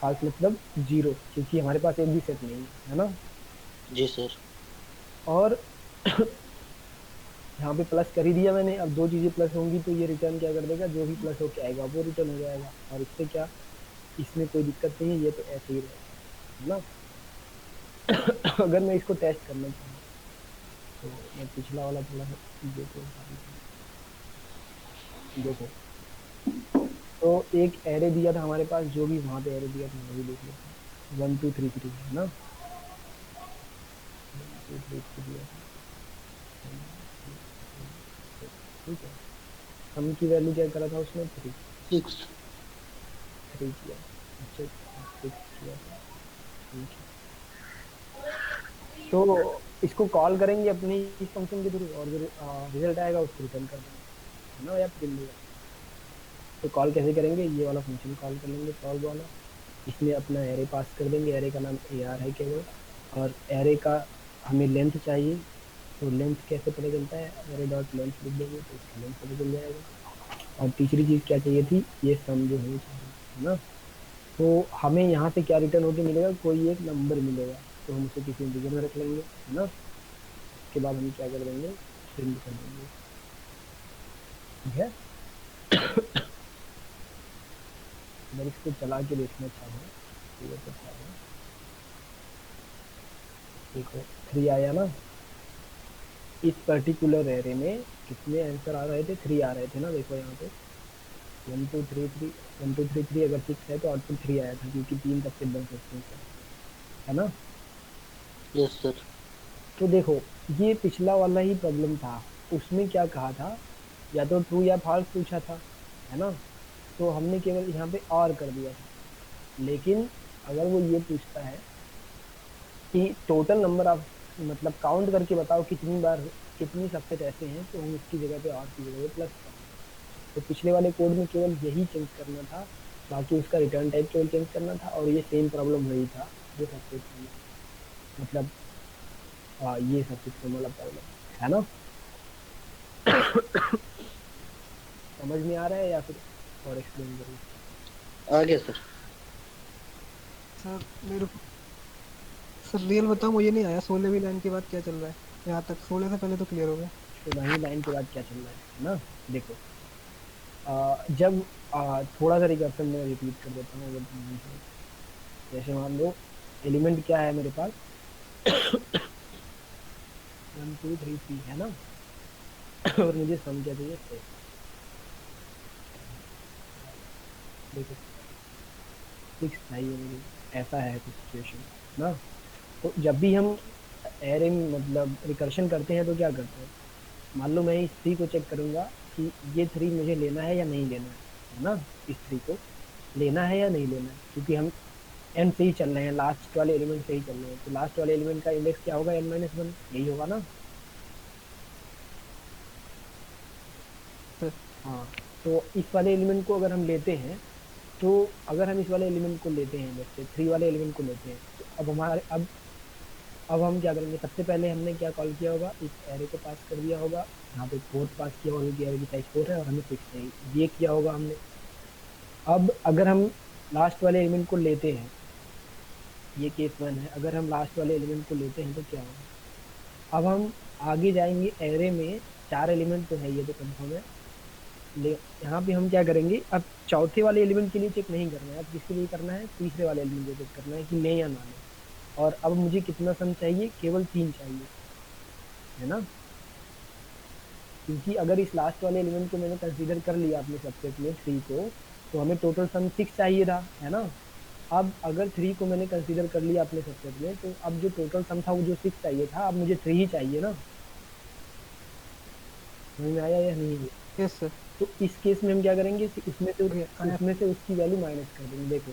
फॉल्स मतलब जीरो, क्योंकि हमारे पास एक भी सेट नहीं है ना। जी सर। और यहाँ पे प्लस कर ही दिया मैंने। अब दो चीजें प्लस होंगी तो ये रिटर्न क्या कर देगा, जो भी प्लस होके आएगा वो रिटर्न हो जाएगा। और इससे क्या, इसमें कोई दिक्कत नहीं है, ये तो ऐसे ही रहेगा, है ना। अगर मैं इसको टेस्ट करना चाहूँ तो मैं पिछला वाला थोड़ा सा देखो, देखो तो एक एरे दिया था हमारे पास, जो भी वहाँ पे एरे दिया था वो भी देख लेते हैं। 1 2 3 3 है ना, 1 2 3 3 दिया था, ठीक है। सम की वैल्यू क्या करा था उसने, 3 6। 3 किया, अच्छा 6 किया था, ठीक है। तो इसको कॉल करेंगे अपने इस फंक्शन के थ्रू और जो रिजल्ट आएगा उसको रिटर्न कर देंगे, है ना, या प्रिंट देगा। तो कॉल कैसे करेंगे, ये वाला फंक्शन कॉल कर लेंगे, सॉल्व वाला। इसमें अपना एरे पास कर देंगे, एरे का नाम AR है केवल, और एरे का हमें लेंथ चाहिए। तो लेंथ कैसे पता चलता है, एरे डॉट लेंथ लिख देंगे तो इसका लेंथ पता चल जाएगा। और तीसरी चीज़ क्या चाहिए थी, ये सम जो होनी चाहिए, है ना। तो हमें यहाँ से क्या रिटर्न होके मिलेगा, कोई एक नंबर मिलेगा, तो हम उसे किसी इंटीजर में रख लेंगे, है ना। उसके बाद हम क्या कर देंगे, प्रिंट कर देंगे, ठीक है। अगर इसको चला के देखना चाहो तो ये तो चाहो, देखो 3 आया ना। इस पर्टिकुलर एरे में कितने आंसर आ रहे थे, 3 आ रहे थे ना, देखो यहाँ पे 1 2 3 3 1 2 3 3, अगर 6 है तो आउटपुट 3 आया था, क्योंकि 3 सबसे बन सकते हैं, है ना। Yes sir. तो देखो ये पिछला वाला ही प्रॉब्लम था, उसमें क्या कहा था, या तो ट्रू या फॉल्स पूछा था, है ना। तो हमने केवल यहाँ पे और कर दिया था। लेकिन अगर वो ये पूछता है कि टोटल नंबर ऑफ, मतलब काउंट करके बताओ कितनी बार, कितनी सबसेट ऐसे हैं, तो हम इसकी जगह पे और की जगह पे प्लस करेंगे। तो पिछले वाले कोड में केवल यही चेंज करना था, बाकी उसका रिटर्न टाइप केवल चेंज करना था, और ये सेम प्रॉब्लम वही था जो सबसे मतलब ये सबसे कम वाला प्रॉब्लम, है ना। समझ में आ रहा है या फिर और एक्सप्लेन करूँ। आ गया सर। सर मेरे को सर रियल बताऊं, मुझे नहीं आया 16वीं लाइन के बाद क्या चल रहा है। यहाँ तक 16 से पहले तो क्लियर हो गया। 16वीं लाइन के बाद क्या चल रहा है ना, देखो जब थोड़ा सा रिकर्सन में रिपीट कर देता हूँ, जैसे मान लो एलिमेंट क्या है मेरे पास, 1 2 3 3 है ना। और मुझे सम क्या चाहिए, 6। देखो 6 चाहिए मुझे, ऐसा है कुछ सिचुएशन ना। तो जब भी हम एरे मतलब रिकर्शन करते हैं तो क्या करते हैं, मान लो मैं इस 3 को चेक करूंगा कि ये 3 मुझे लेना है या नहीं लेना है ना। इस 3 को लेना है या नहीं लेना है, क्योंकि हम एन से ही चल रहे हैं, लास्ट वाले एलिमेंट से ही चल रहे हैं। तो लास्ट वाले एलिमेंट का इंडेक्स क्या होगा, n-1, यही होगा ना। हाँ, तो इस वाले एलिमेंट को अगर हम लेते हैं, तो अगर हम इस वाले एलिमेंट को लेते हैं, जैसे 3 वाले एलिमेंट को लेते हैं, तो अब हमारे अब अब हम क्या करेंगे, सबसे पहले हमने क्या कॉल किया होगा, एक एरे को पास कर दिया होगा, यहाँ पे 4 पास किया होगा क्योंकि एरे की साइज 4 है और हमें 6 चाहिए, ये किया होगा हमने। अब अगर हम लास्ट वाले एलिमेंट को लेते हैं, ये केस 1 है, अगर हम लास्ट वाले एलिमेंट को लेते हैं तो क्या होगा। अब हम आगे जाएंगे, एरे में 4 एलिमेंट तो है, ये तो कंफर्म है। ले यहाँ पे हम क्या करेंगे, अब चौथे वाले एलिमेंट के लिए चेक नहीं करना है, अब किसके लिए करना है, तीसरे वाले एलिमेंट को चेक करना है कि ले या ना ले। और अब मुझे कितना सम चाहिए, केवल 3 चाहिए, है ना, क्योंकि अगर इस लास्ट वाले एलिमेंट को मैंने कंसीडर कर लिया अपने सबसेट में 3 को, तो हमें टोटल सम 6 चाहिए था, है ना। अब अगर 3 को मैंने कंसीडर कर लिया अपने सबसेट में, तो अब जो टोटल सम था वो जो 6 चाहिए था, अब मुझे 3 ही चाहिए ना। समझ में आया या नहीं? Yes sir. तो इस केस में हम क्या करेंगे, उसमें से आया। उसमें से उसकी वैल्यू माइनस कर देंगे। देखो,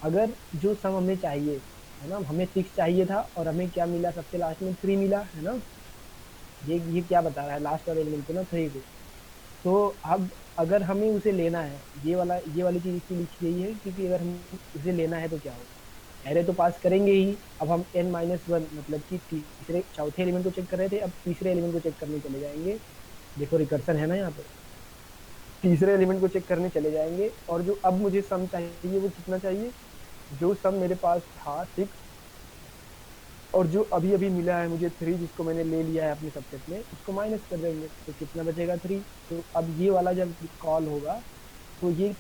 अगर जो सम हमें चाहिए, है ना, हमें 6 चाहिए था और हमें क्या मिला, सबसे लास्ट में 3 मिला, है ना। ये क्या बता रहा है लास्ट वाले एलिमेंट को ना, 3 को। तो अब अगर हमें उसे लेना है, ये वाली चीज़ इसकी लिखी गई है क्योंकि अगर हम उसे लेना है तो क्या होगा, एरे तो पास करेंगे ही। अब हम n-1 मतलब कि तीसरे चौथे एलिमेंट को चेक कर रहे थे, अब तीसरे एलिमेंट को चेक करने चले जाएंगे। देखो रिकर्सन है ना यहाँ पे, तीसरे एलिमेंट को चेक करने चले जाएंगे और जो अब मुझे सम चाहिए वो कितना चाहिए, जो सम मेरे पास था 6 और जो अभी अभी मिला है मुझे 3, जिसको मैंने ले लिया है अपने सबसेट में, उसको माइनस कर देंगे तो कितना बचेगा 3। तो अब ये वाला जब कॉल होगा तो ये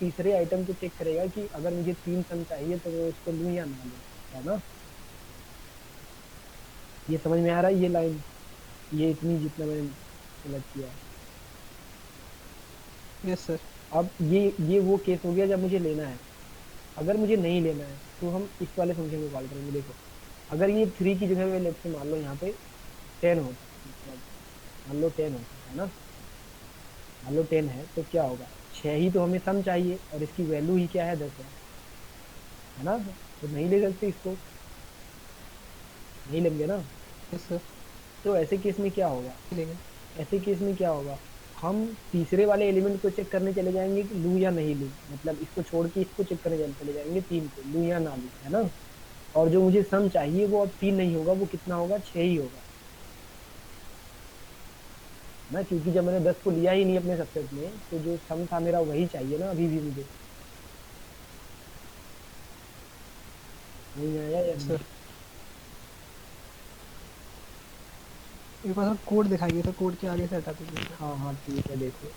तीसरे आइटम को चेक करेगा कि अगर मुझे 3 सम चाहिए तो मैं उसको लूँ या ना लूँ, है ना। ये समझ में आ रहा है ये लाइन, ये इतनी जितना मैंने सेलेक्ट किया है। Yes sir. अब ये वो केस हो गया जब मुझे लेना है। अगर मुझे नहीं लेना है तो हम इस वाले फंक्शन को कॉल करेंगे। देखो, अगर ये 3 की जगह में लेट्स से मान लो यहाँ पे 10 हो, मतलब मान लो 10 होता है ना, मान लो 10 है तो क्या होगा, 6 ही तो हमें सम चाहिए और इसकी वैल्यू ही क्या है, 10 है ना। तो नहीं ले सकते इसको, नहीं लेंगे ना। Yes sir. तो ऐसे केस में क्या होगा, लेंगे। ऐसे केस में क्या होगा, हम तीसरे वाले एलिमेंट को चेक करने चले जाएंगे कि लूँ या नहीं लूँ, मतलब इसको छोड़ के इसको चेक करने चले जाएंगे 3 को, लूँ या ना लूँ, है ना। और जो मुझे सम चाहिए वो अब 3 नहीं होगा, वो कितना होगा, 6 ही होगा ना, क्योंकि जब मैंने 10 को लिया ही नहीं अपने सबसेट में तो जो सम था मेरा वही चाहिए ना अभी भी मुझे। नहीं आया या नहीं? सर एक बार कोड दिखाइए तो कोड के आगे से हटा दीजिए। हाँ हाँ ठीक है। देखो,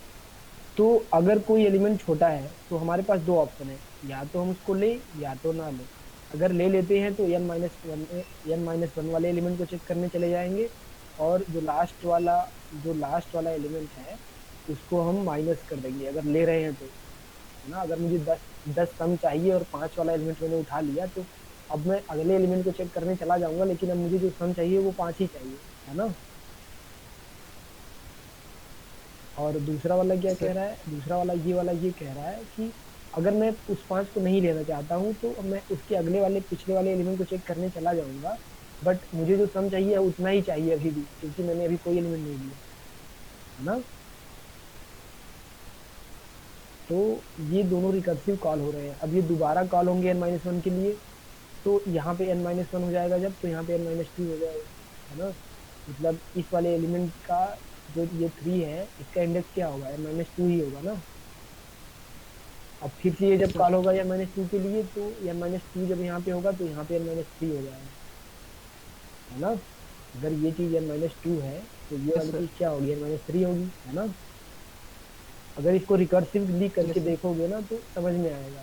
तो अगर कोई एलिमेंट छोटा है तो हमारे पास 2 ऑप्शन है, या तो हम उसको ले या तो ना ले। अगर ले लेते हैं तो n-1 वाले एलिमेंट को चेक करने चले जाएंगे और जो लास्ट वाला एलिमेंट है उसको हम माइनस कर देंगे अगर ले रहे हैं तो, है ना। अगर मुझे 10 सम चाहिए और 5 वाला एलिमेंट मैंने उठा लिया तो अब मैं अगले एलिमेंट को चेक करने चला जाऊंगा, लेकिन अब मुझे जो सम चाहिए वो 5 ही चाहिए, है ना। और दूसरा वाला क्या कह रहा है, दूसरा वाला ये कह रहा है कि अगर मैं उस 5 को नहीं लेना चाहता हूँ तो मैं उसके अगले वाले पिछले वाले एलिमेंट को चेक करने चला जाऊंगा, बट मुझे जो सम चाहिए उतना ही चाहिए अभी भी, क्योंकि मैंने अभी कोई एलिमेंट नहीं लिया, है ना। तो ये दोनों रिकर्सिव कॉल हो रहे हैं। अब ये दोबारा कॉल होंगे n-1 के लिए, तो यहाँ पे n-1 हो जाएगा जब, तो यहाँ पे n-2 हो जाएगा, है ना। मतलब इस वाले एलिमेंट का जो ये 3 है इसका इंडेक्स क्या होगा, n-2 ही होगा ना। अब फिर से ये जब कॉल होगा n-2 के लिए तो n-2 जब यहाँ पे होगा तो यहाँ पे n-3 हो जाएगा, है ना। अगर ये चीज़ n-2 है तो ये वाली चीज़ क्या होगी, n-3 होगी, है ना। अगर इसको रिकर्सिवली करके देखोगे ना तो समझ में आएगा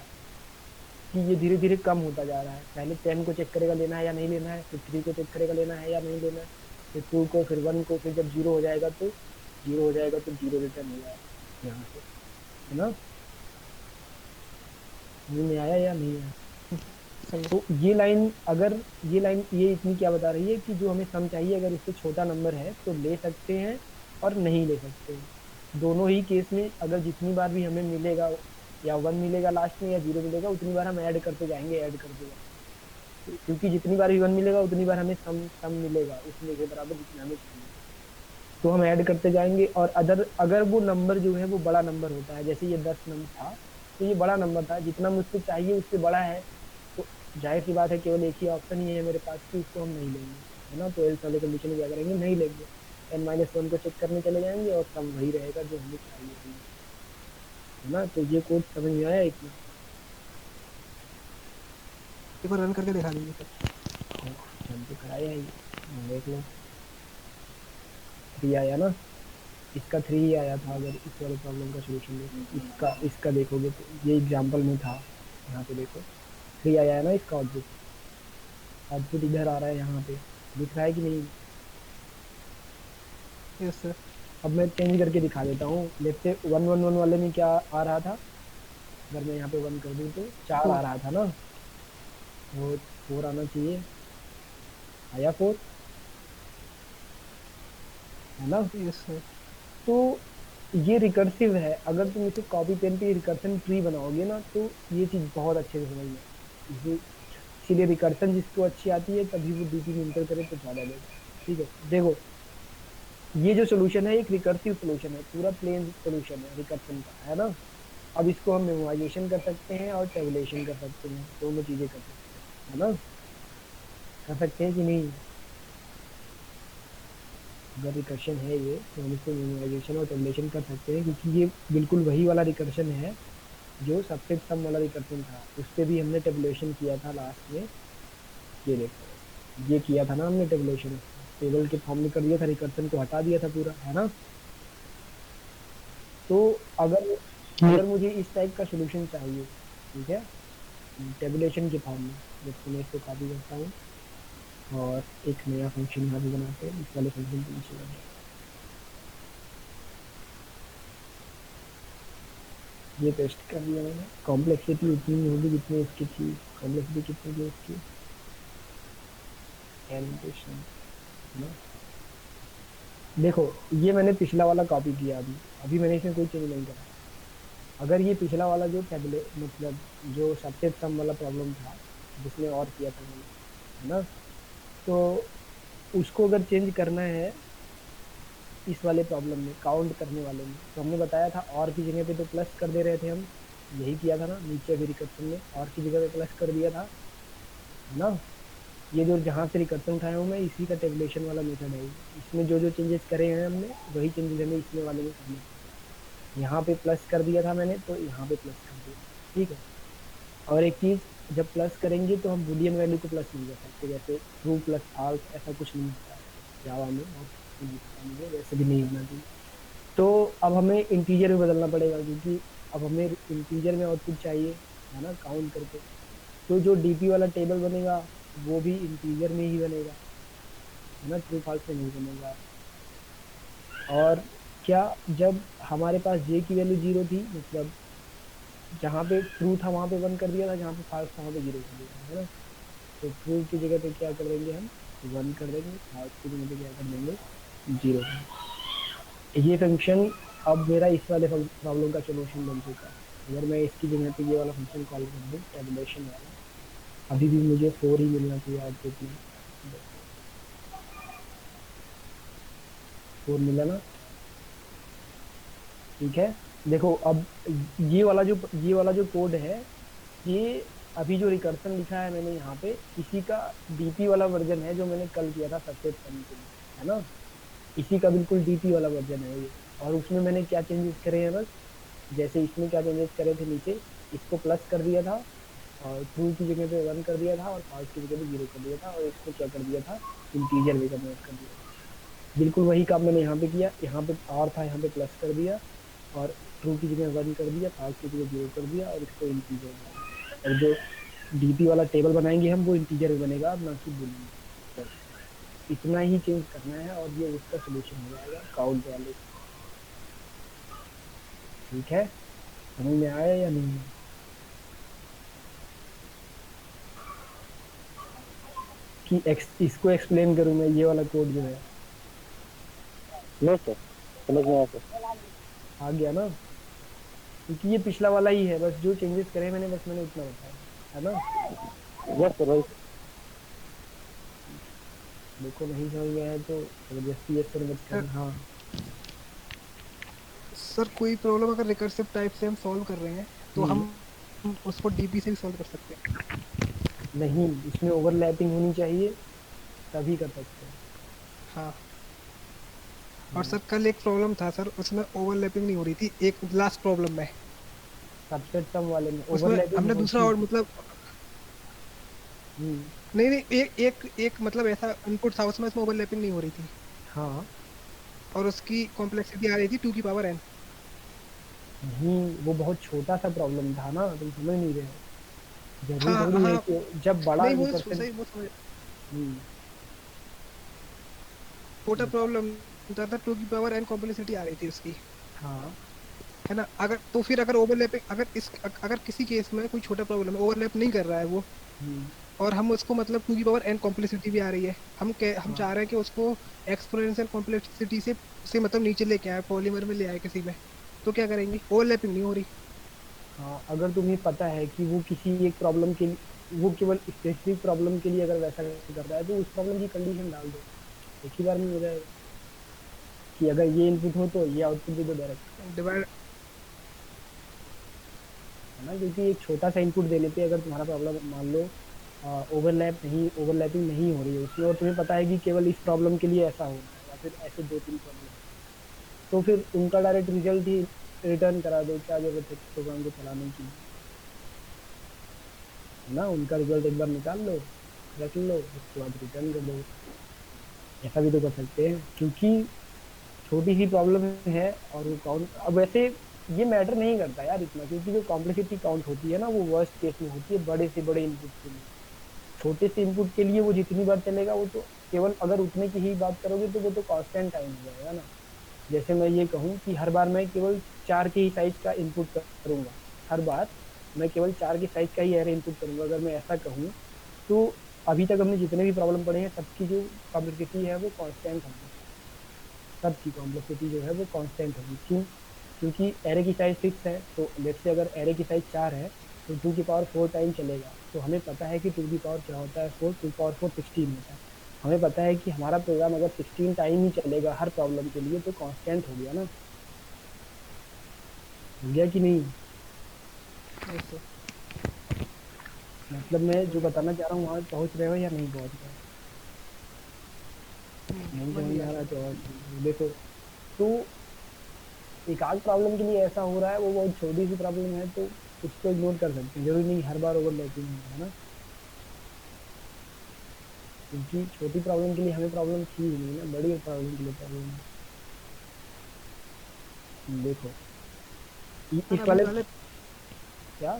कि ये धीरे धीरे कम होता जा रहा है। पहले 10 को चेक करेगा लेना है या नहीं लेना है, फिर 3 को चेक करेगा लेना है या नहीं लेना है, फिर 2 को, फिर 1 को, फिर जब 0 हो जाएगा तो 0 रिटर्न हो जाएगा यहाँ से, है ना। समझ में आया या नहीं आया? तो ये लाइन ये इतनी क्या बता रही है कि जो हमें सम चाहिए अगर उससे छोटा नंबर है तो ले सकते हैं और नहीं ले सकते हैं। दोनों ही केस में अगर जितनी बार भी हमें मिलेगा या 1 मिलेगा लास्ट में या 0 मिलेगा उतनी बार हम ऐड करते जाएंगे, क्योंकि जितनी बार भी 1 मिलेगा उतनी बार हमें सम मिलेगा उसमें के बराबर जितना हमें चाहिए, तो हम ऐड करते जाएंगे। और अगर वो नंबर जो है वो बड़ा नंबर होता है, जैसे ये 10 नंबर था तो ये बड़ा नंबर था, जितना मुझसे चाहिए उससे बड़ा है, तो जाहिर सी बात है केवल एक ही ऑप्शन ही है मेरे पास कि इसको हम नहीं लेंगे, है ना। तो एल्स वाले कंडीशन में क्या करेंगे, नहीं लेंगे, n-1 को चेक करने चले जाएंगे और सम वही रहेगा जो हमें चाहिए थी, है ना। तो ये कोड समझ में आया इतना? एक बार रन करके दिखा दीजिए सर। हम तो कराया ही, देख लो 3 आया ना, इसका 3 ही आया था। अगर इस वाले प्रॉब्लम का सोल्यूशन देखो, इसका देखोगे तो ये एग्जाम्पल में था, यहाँ पे देखो 3 आया है ना इसका आउटपुट, आउटपुट इधर आ रहा है, यहाँ पे दिख रहा है कि नहीं। Yes sir. अब मैं चेंज करके दिखा देता हूँ। देखते 111 वाले में क्या आ रहा था, अगर मैं यहाँ पे 1 कर दूँ तो 4 आ रहा था ना, वो 4 आना चाहिए, आया 4, है ना। Yes sir. तो ये रिकर्सिव है, अगर तुम इसे कॉपी पेन पे रिकर्सन ट्री बनाओगे ना तो ये चीज़ बहुत अच्छे से समझ में आएगी। इसीलिए रिकर्सन जिसको अच्छी आती है तभी वो डीपी में इंटर करे तो ज़्यादा देगा। ठीक है, देखो ये जो सोल्यूशन है एक रिकर्सिव सोल्यूशन है, पूरा प्लेन सोल्यूशन है रिकर्सन का, है ना। अब इसको हम मेमोराइजेशन कर सकते हैं और टेबुलेशन कर सकते हैं, दोनों चीज़ें कर सकते हैं, है ना। कर सकते हैं कि नहीं? अगर रिकर्शन है ये तो हम इसको मेमोराइजेशन और टेबुलेशन कर सकते हैं, क्योंकि ये बिल्कुल वही वाला रिकर्शन है जो सबसे सम वाला रिकर्शन था, उस पर भी हमने टेबुलेशन किया था लास्ट में। ये देखो ये किया था ना हमने टेबुलेशन, टेबल के फॉर्म में कर दिया था, रिकर्शन को हटा दिया था पूरा, है ना। तो अगर मुझे इस टाइप का सोल्यूशन चाहिए, ठीक है, टेबुलेशन के फॉर्म में, जब मैं इसको कॉपी करता हूँ और एक नया फंक्शन यहाँ पे बनाते हैं, इस वाले फंक्शन को नीचे बनाते हैं। ये पेस्ट कर दिया मैंने। कॉम्प्लेक्सिटी उतनी होगी जितनी इसकी थी, कॉम्प्लेक्सिटी कितनी थी इसकी, एनिमेशन, है ना। देखो ये मैंने पिछला वाला कॉपी किया, अभी अभी मैंने इसमें कोई चेंज नहीं करा। अगर ये पिछला वाला जो टेबले मतलब जो सबसे सम वाला प्रॉब्लम था जिसमें और किया था मैंने, है ना, तो उसको अगर चेंज करना है इस वाले प्रॉब्लम में, काउंट करने वाले में, तो हमने बताया था और की जगह पे तो प्लस कर दे रहे थे हम, यही किया था ना नीचे भी रिकर्सन में, और की जगह पे प्लस कर दिया था, है ना। ये जो जहाँ से रिकर्सन उठाया हूँ मैं, इसी का टेबुलेशन वाला मेथड है। इसमें जो जो चेंजेस करे हैं हमने वही चेंजेस हमें इसमें वाले में करने हैं। यहाँ पे प्लस कर दिया था मैंने तो यहाँ पे प्लस कर दिया, ठीक है। और एक चीज़, जब प्लस करेंगे तो हम बूलियन वैल्यू को प्लस नहीं कर सकते, जैसे ट्रू प्लस फॉल्स ऐसा कुछ नहीं होता है जावा में, और नहीं पता मुझे, वैसे भी नहीं होना चाहिए। तो अब हमें इंटीजर में बदलना पड़ेगा, क्योंकि अब हमें इंटीजर में आउटपुट चाहिए, है ना, काउंट करके। तो जो डीपी वाला टेबल बनेगा वो भी इंटीजर में ही बनेगा, है ना, ट्रू फॉल्स में नहीं बनेगा। और क्या, जब हमारे पास जे की वैल्यू 0 थी, मतलब जहाँ पे ट्रू था वहाँ पे 1 कर दिया था, जहाँ पे फॉल्स था वहाँ पे 0 कर दिया था, है ना। तो ट्रू की जगह पे क्या कर देंगे हम, 1 कर देंगे, फॉल्स की जगह पे क्या कर देंगे, 0। ये फंक्शन अब मेरा इस वाले प्रॉब्लम का सोल्यूशन बन चुका है। अगर मैं इसकी जगह पे ये वाला फंक्शन कॉल कर दूँ टेबुलेशन वाला, अभी भी मुझे 4 ही मिलना चाहिए आउटपुट में, 4 मिला ना, ठीक है। देखो अब ये वाला जो कोड है, ये अभी जो रिकर्सन लिखा है मैंने यहाँ पे, इसी का डीपी वाला वर्जन है जो मैंने कल किया था सबसे करने के लिए, है ना। इसी का बिल्कुल डीपी वाला वर्जन है ये। और उसमें मैंने क्या चेंजेस करे हैं, बस जैसे इसमें क्या चेंजेस करे थे, नीचे इसको प्लस कर दिया था और ट्रू की जगह पे 1 कर दिया था और फॉल्स की जगह पे 0 कर दिया था, और इसको क्या कर दिया था, इंटीजर में कन्वर्ट कर दिया था। बिल्कुल वही काम मैंने यहाँ पे किया, यहाँ पे और था, यहाँ पे प्लस कर दिया और ट्रू की जगह 1 कर दिया, फॉल्स की जगह 0 कर दिया और इसको इंटीजर बनाया। और जो डीपी वाला टेबल बनाएंगे हम वो इंटीजर में बनेगा, ना कि बूलियन। तो इतना ही चेंज करना है और ये उसका सोल्यूशन हो जाएगा काउंट वाले। ठीक है, समझ में आया या नहीं? कि इसको एक्सप्लेन करूँ मैं, ये वाला कोड जो है? नो सर, समझ में आया सर। आ गया ना, क्योंकि ये पिछला वाला ही है, बस जो चेंजेस करे मैंने बस मैंने उतना बताया, है ना। यस सर भाई। देखो नहीं समझ में आया तो जबरदस्ती ये सर मत कर। हाँ सर कोई प्रॉब्लम अगर रिकर्सिव टाइप से हम सॉल्व कर रहे हैं तो हम उसको डीपी से भी सॉल्व कर सकते हैं। नहीं, इसमें ओवरलैपिंग होनी चाहिए, तभी कर सकते हैं। हाँ। और सर कल एक प्रॉब्लम था सर, उसमें ओवरलैपिंग नहीं हो रही थी, एक लास्ट प्रॉब्लम में। सबसेट सम वाले में उसमें ओवरलैपिंग हमने दूसरा होती और है। मतलब, हम्म। नहीं नहीं, एक एक एक मतलब ऐसा इनपुट था उसमें, उसमें ओवरलैपिंग नहीं हो रही थी, हाँ। और उसकी कॉम्प्लेक्सिटी आ रही थी 2 की पावर n। नहीं, वो बहुत छोटा सा प्रॉब्लम था ना, तुम समझ नहीं रहे हो। जरूरी हाँ थोड़ी है हाँ। कि जब बड़ा नहीं वो रिकर्शन। सही, वो समझ, हम्म। छोटा बता। प्रॉब्लम था 2 की पावर n कॉम्प्लेक्सिटी आ रही थी उसकी, हाँ। है ना। अगर तो फिर अगर ओवरलैपिंग, अगर किसी केस में कोई छोटा प्रॉब्लम है, ओवरलैप नहीं कर रहा है वो, हम्म। और हम उसको मतलब 2 की पावर n कॉम्प्लेक्सिटी भी आ रही है, हम हाँ। चाह रहे हैं कि उसको एक्सपोनेंशियल कॉम्प्लेक्सिटी से मतलब नीचे लेके आए, पॉलीमर में ले आए किसी में, तो क्या करेंगे, ओवरलैपिंग नहीं हो रही। हाँ, अगर तुम्हें पता है कि वो किसी एक प्रॉब्लम के लिए, वो केवल स्पेसिफिक प्रॉब्लम के लिए अगर वैसा कर रहा है, तो उस प्रॉब्लम की कंडीशन डाल दो, एक ही बार में हो जाएगा कि अगर ये इनपुट हो तो ये आउटपुट भी दो डायरेक्ट। डिवाइड। है ना, क्योंकि एक छोटा सा इनपुट देने पे अगर तुम्हारा प्रॉब्लम मान लो ओवरलैपिंग नहीं हो रही है उसमें, और तुम्हें पता है कि केवल इस प्रॉब्लम के लिए ऐसा हो रहा है, या फिर ऐसे दो तीन प्रॉब्लम, तो फिर उनका डायरेक्ट रिजल्ट ही रिटर्न करा दो, क्या जरूरत है प्रोग्राम को चलाने की। है ना, उनका रिजल्ट एक बार निकाल लो, रख लो, उसके बाद रिटर्न कर दो। ऐसा भी तो कर सकते हैं, क्योंकि छोटी सी प्रॉब्लम है और वो काउंट, अब वैसे ये मैटर नहीं करता यार इतना, क्योंकि जो कॉम्प्लेक्सिटी काउंट होती है ना, वो वर्स्ट केस में होती है बड़े से बड़े इनपुट के लिए। छोटे से इनपुट के लिए वो जितनी बार चलेगा वो तो केवल, अगर उतने की ही बात करोगे तो वो तो कांस्टेंट टाइम हो जाएगा ना। जैसे मैं ये कहूँ कि हर बार मैं केवल 4 के ही साइज का इनपुट करूंगा, हर बार मैं केवल 4 के साइज का ही एरे इनपुट करूंगा, अगर मैं ऐसा कहूँ, तो अभी तक हमने जितने भी प्रॉब्लम पढ़े हैं सबकी जो कॉम्प्लेक्सिटी है वो कांस्टेंट होगी, सबकी कॉम्प्लेक्सिटी जो है वो कांस्टेंट होगी। क्यों? क्योंकि एरे की साइज फिक्स है, तो लेट्स से अगर एरे की साइज 4 है, तो 2 की पावर 4 टाइम चलेगा, तो हमें पता है कि 2 की पावर क्या होता है, 4, 2 की पावर 4 16 होता है। हमें पता है कि हमारा प्रोग्राम अगर 16 टाइम ही चलेगा हर प्रॉब्लम के लिए, तो कांस्टेंट हो गया ना, हो गया कि नहीं? मतलब मैं जो बताना चाह रहा हूँ वहां पहुंच रहे हो या नहीं पहुंच रहे हो? नहीं समझ समझ में गया आ रहा सर। तो और देखो, तो एक आध प्रॉब्लम के लिए ऐसा हो रहा है, वो बहुत छोटी सी प्रॉब्लम है, तो उसको इग्नोर कर सकते हैं, जरूरी नहीं हर बार ओवरलैपिंग है ना, क्योंकि छोटी प्रॉब्लम के लिए हमें प्रॉब्लम थी ही नहीं ना, बड़ी प्रॉब्लम के लिए प्रॉब्लम है। देखो, सर इस अभी वाले वाले क्या।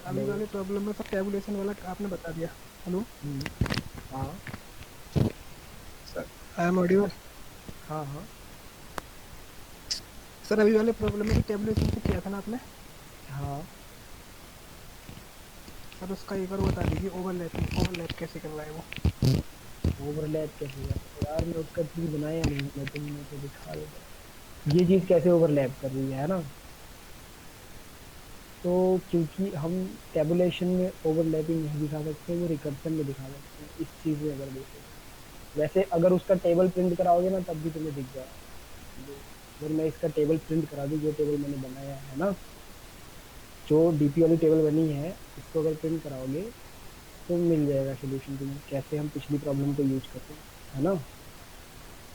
अभी हेलो। वाले प्रॉब्लम में सर टेबुलेशन वाला आपने बता दिया। हेलो हम्म। हाँ। Sir, I am audible. हाँ। हाँ। सर अभी वाले प्रॉब्लम में टेबुलेशन से किया था ना आपने, हाँ। सर उसका एक बार बता दीजिए, ओवरलैप कैसे करना है वो। ओवरलैप कैसे करते यार, मैं उसका ट्री बनाया नहीं, मैं तुमने तो दिखा देता हूँ। ये चीज कैसे ओवरलैप कर रही है ना, तो क्योंकि हम टेबुलेशन में ओवरलैपिंग नहीं दिखा सकते, वो रिकर्सन में दिखा सकते हैं, इस चीज में अगर देखो तो। वैसे अगर उसका टेबल प्रिंट कराओगे ना तब भी तुम्हें दिख जाएगा। अगर मैं इसका टेबल प्रिंट करा दूं, जो टेबल मैंने बनाया है ना, जो डीपी वाली टेबल बनी है, इसको अगर प्रिंट कराओगे तो मिल जाएगा सोल्यूशन तुम्हें, कैसे हम पिछली प्रॉब्लम को यूज करते हैं। है ना,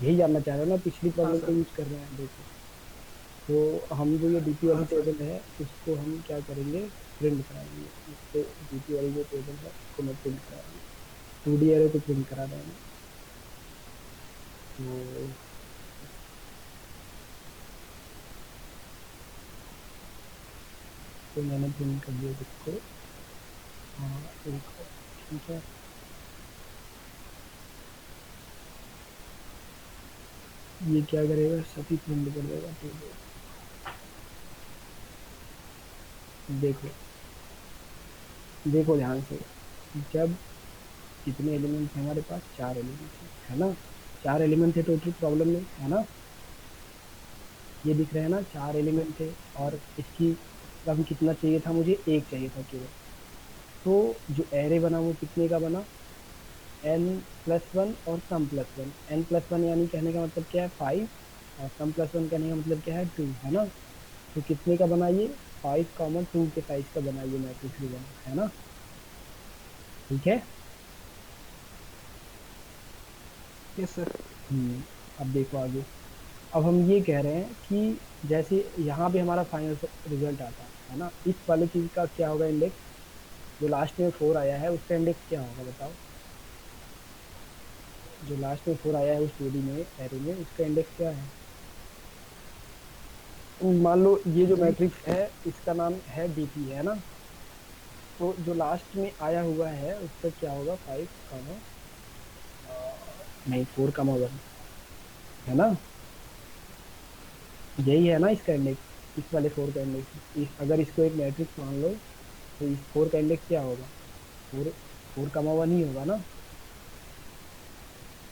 यही जानना चाह रहे हो ना, पिछली हाँ प्रॉब्लम को सर। यूज कर रहे हैं, देखो। तो हम जो ये डीपी वाली हाँ सर। टेबल है उसको हम क्या करेंगे, प्रिंट कराएंगे, इसको डीपी वाली जो टेबल है उसको मैं प्रिंट कराऊंगी, 2D एरे को प्रिंट करा रहे हैं। तो मैंने प्रिंट कर दिया इसको। हाँ, एक और, ठीक है। ये क्या करेगा, सभी प्रिंट कर देगा टेबल। देखो, देखो ध्यान से, जब कितने एलिमेंट है हमारे पास, 4 एलिमेंट है ना, 4 एलिमेंट है टोटल प्रॉब्लम में, है ना, ये दिख रहे हैं ना, 4 एलिमेंट थे, और इसकी कम कितना चाहिए था, मुझे एक चाहिए था केवल। तो जो एरे बना वो कितने का बना, n+1 और सम+1। n+1 यानी कहने का मतलब क्या है, 5, और सम+1 कहने का मतलब क्या है, 2, है ना। तो कितने का बना ये, 5, 2 के साइज का बना ये मैट्रिक्स भी बना है ना, ठीक है। Yes sir. अब देखो आगे, अब हम ये कह रहे हैं कि जैसे यहाँ पे हमारा फाइनल रिजल्ट आता है ना, इस वाले चीज़ का क्या होगा इंडेक्स, जो लास्ट में 4 आया है उसका इंडेक्स क्या होगा बताओ, जो लास्ट में 4 आया है उस जोड़ी में एरे में उसका इंडेक्स क्या है। मान लो ये जो मैट्रिक्स है इसका नाम है डीपी है ना, तो जो लास्ट में आया हुआ है उसका क्या होगा 5, नहीं 4, 1 है ना, यही है ना इसका इंडेक्स, इस वाले 4 का इंडेक्स। अगर इसको एक मैट्रिक्स मान लो तो इस 4 का इंडेक्स क्या होगा, 4, 4, 1 ही होगा ना,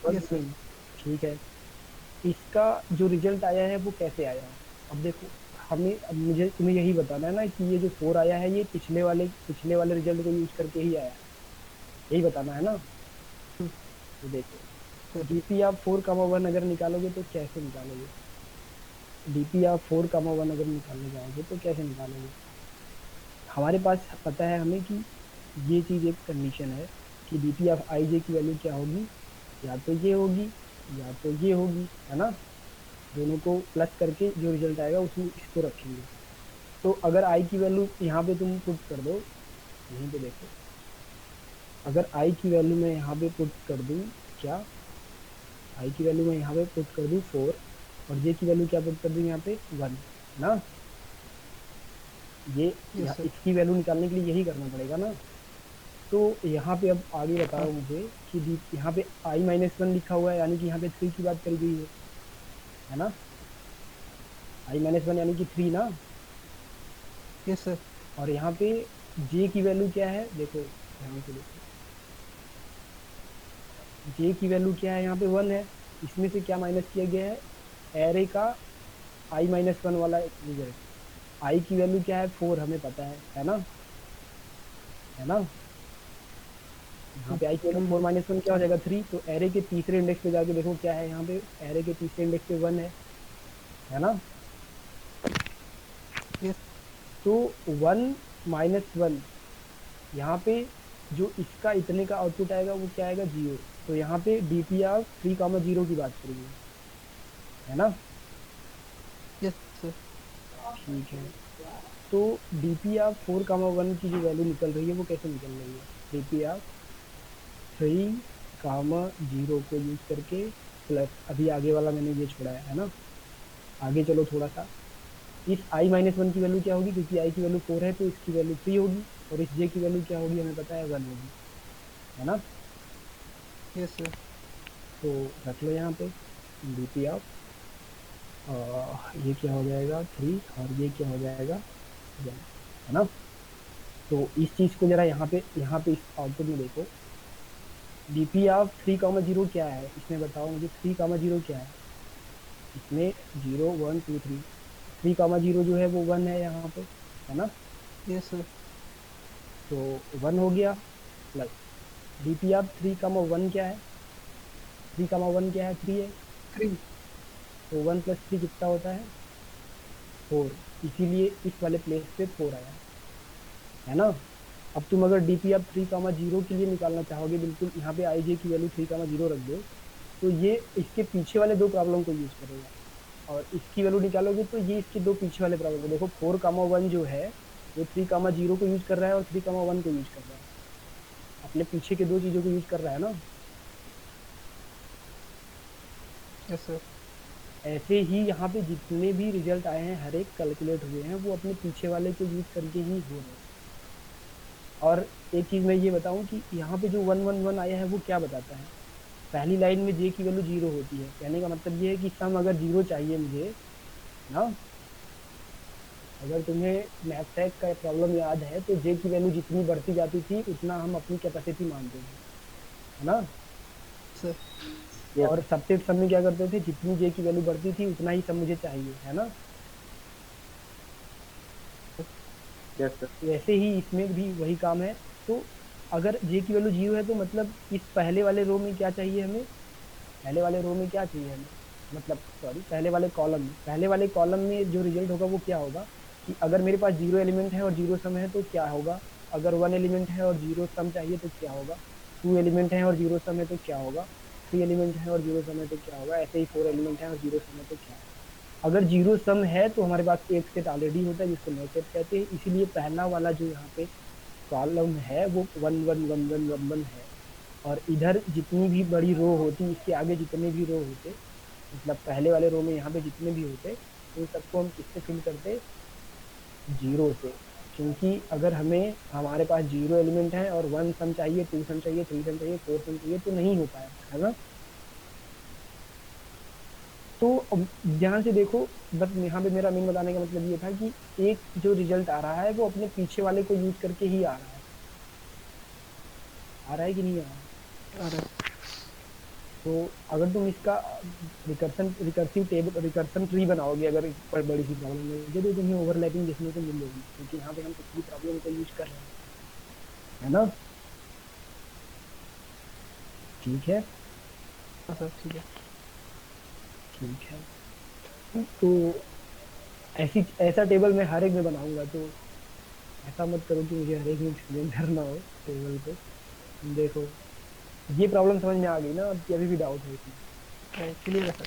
यस सर। ठीक है। इसका जो रिजल्ट आया है वो कैसे आया है, अब देखो हमें, अब मुझे तुम्हें यही बताना है ना कि ये जो 4 आया है ये पिछले वाले रिजल्ट को यूज करके ही आया है, यही बताना है ना। तो देखो डीपी आप 4, 1 अगर निकालोगे तो कैसे निकालोगे, डीपी आप 4, 1 अगर निकालने जाओगे तो कैसे निकालोगे, हमारे पास पता है हमें कि ये चीज़ एक कंडीशन है कि डीपी ऑफ आई जे की वैल्यू क्या होगी, या तो ये होगी या तो ये होगी, है ना, दोनों को प्लस करके जो रिजल्ट आएगा उसमें इसको रखेंगे। तो अगर आई की वैल्यू यहाँ पे तुम पुट कर दो, यहीं पे देखो, अगर आई की वैल्यू मैं यहाँ पे पुट कर दूँ, क्या आई की वैल्यू मैं यहाँ पे पुट कर दूँ 4 और जे की वैल्यू क्या पुट कर दूँ यहाँ पे 1 ना, ये यस सर। इसकी वैल्यू निकालने के लिए यही करना पड़ेगा ना। तो यहाँ पे अब आगे बताओ मुझे कि यहाँ पे i-1 लिखा हुआ है यानी कि यहाँ पे 3 की बात करी गई है ना, i-1 यानी कि 3 ना, यस सर। और यहाँ पे j की वैल्यू क्या है, देखो ध्यान से देखो, j की वैल्यू क्या है, यहाँ पे 1 है, इसमें से क्या माइनस किया गया है, एरे का i-1 वाला रिजल्ट, i की वैल्यू क्या है 4 हमें पता है ना, है ना, यहाँ पे आई की वैल्यू 4 - 1 क्या हो जाएगा 3, तो एरे के तीसरे इंडेक्स पे जाके देखो क्या है, यहाँ पे एरे के तीसरे इंडेक्स पे 1 है ना, यस। तो 1 - 1 यहाँ पे जो इसका इतने का आउटपुट आएगा वो क्या आएगा 0, तो यहाँ पे DPR 3, 0 की बात करेंगे, है ना, यस सर। ठीक है। तो DPR 4, 1 की जो वैल्यू निकल रही है वो कैसे निकल रही है, DPR 3, 0 को यूज करके प्लस अभी आगे वाला मैंने ये छोड़ा है ना, आगे चलो थोड़ा सा, इस i-1 की वैल्यू क्या होगी, क्योंकि i की वैल्यू 4 है तो इसकी वैल्यू 3 होगी, और इस j की वैल्यू क्या होगी हमें पता है 1 होगी, है ना, यस सर। तो रख लो यहाँ पे डी ऑफ, ये क्या हो जाएगा 3 और ये क्या हो जाएगा 1, है ना। तो इस चीज़ को जरा यहाँ पे इस आउटपुट में देखो, डीपी ऑफ 3, 0 क्या है, इसमें बताओ मुझे 3, 0 क्या है, इसमें 0, 1, 2, 3, 3, 0 जो है वो 1 है यहाँ पे, है ना, यस सर। तो 1 हो गया, प्लस डीपी ऑफ 3, 1 क्या है, 3, 1 क्या है 3 है, 3। तो 1 + 3 कितना होता है 4, इसीलिए इस वाले प्लेस पे 4 आया है ना। अब तुम अगर डीपी ऑफ 3, 0 के लिए निकालना चाहोगे, बिल्कुल यहाँ पे आई जे की वैल्यू 3, 0 रख दो, तो ये इसके पीछे वाले 2 प्रॉब्लम को यूज़ करेगा, और इसकी वैल्यू निकालोगे तो ये इसके 2 पीछे वाले प्रॉब्लम को, देखो 4, 1 जो है वो 3, 0 को यूज़ कर रहा है और 3, 1 को यूज़ कर रहा है, अपने पीछे के 2 चीज़ों को यूज़ कर रहा है ना। Yes sir. ऐसे ही यहाँ पे जितने भी रिजल्ट आए हैं हर एक कैलकुलेट हुए हैं वो अपने पीछे वाले को यूज़ करके ही हो रहे हैं। और एक चीज़ मैं ये बताऊँ कि यहाँ पे जो 1, 1, 1 आया है वो क्या बताता है, पहली लाइन में जे की वैल्यू 0 होती है, कहने का मतलब ये है कि सम अगर 0 चाहिए मुझे ना, अगर तुम्हें मैथ्स का प्रॉब्लम याद है तो जे की वैल्यू जितनी बढ़ती जाती थी उतना हम अपनी कैपेसिटी मानते हैं, है ना, सर। और सबसे सब में क्या करते थे, जितनी जे की वैल्यू बढ़ती थी उतना ही सब मुझे चाहिए, है ना। Yes sir. वैसे ही इसमें भी वही काम है। तो अगर जे की वैल्यू 0 है तो मतलब इस पहले वाले रो में क्या चाहिए हमें, पहले वाले रो में क्या चाहिए हमें, मतलब सॉरी पहले वाले कॉलम में जो रिजल्ट होगा वो क्या होगा, कि अगर मेरे पास 0 एलिमेंट है और 0 सम है तो क्या होगा, अगर 1 एलिमेंट है और 0 सम चाहिए तो क्या होगा, 2 एलिमेंट है और 0 सम है तो क्या होगा, 3 एलिमेंट है और 0 सम है तो क्या होगा, ऐसे ही 4 एलिमेंट है और 0 सम है तो क्या होगा। अगर 0 सम है तो हमारे पास एक सेट ऑलरेडी होता है जिसको नो सेट कहते हैं, इसीलिए पहला वाला जो यहाँ पे कॉलम है वो 1 1 1 1 1 1 है, और इधर जितनी भी बड़ी रो होती, इसके आगे जितने भी रो होते, मतलब पहले वाले रो में यहाँ पे जितने भी होते, उन सबको हम किससे फिल करते, 0 से। क्योंकि अगर हमें हमारे पास 0 एलिमेंट है और 1 सम चाहिए, 2 सम चाहिए, 3 सम चाहिए, 4 सम चाहिए तो नहीं हो पाएगा, है ना। तो अब ध्यान से देखो, बस यहाँ पे मेरा मेन बताने का मतलब ये था कि एक जो रिजल्ट आ रहा है वो अपने पीछे वाले को यूज करके ही आ रहा है कि नहीं आ रहा है। अरे तो अगर तुम इसका रिकर्सिव टेबल रिकर्सन ट्री बनाओगे, अगर एक बड़ी सी प्रॉब्लम में तो तुम्हें ओवरलैपिंग देखने को मिलेगी, क्योंकि यहाँ पे हम पिछली प्रॉब्लम को यूज कर रहे हैं, है ना। ठीक है, हाँ सर ठीक है। ठीक है। तो ऐसा टेबल मैं हर एक में बनाऊंगा, तो ऐसा मत करो कि मुझे हर एक में एक्सप्लेन करना हो टेबल को। देखो ये प्रॉब्लम समझ में आ गई ना, अब अभी भी डाउट है इसमें। क्लियर है सर।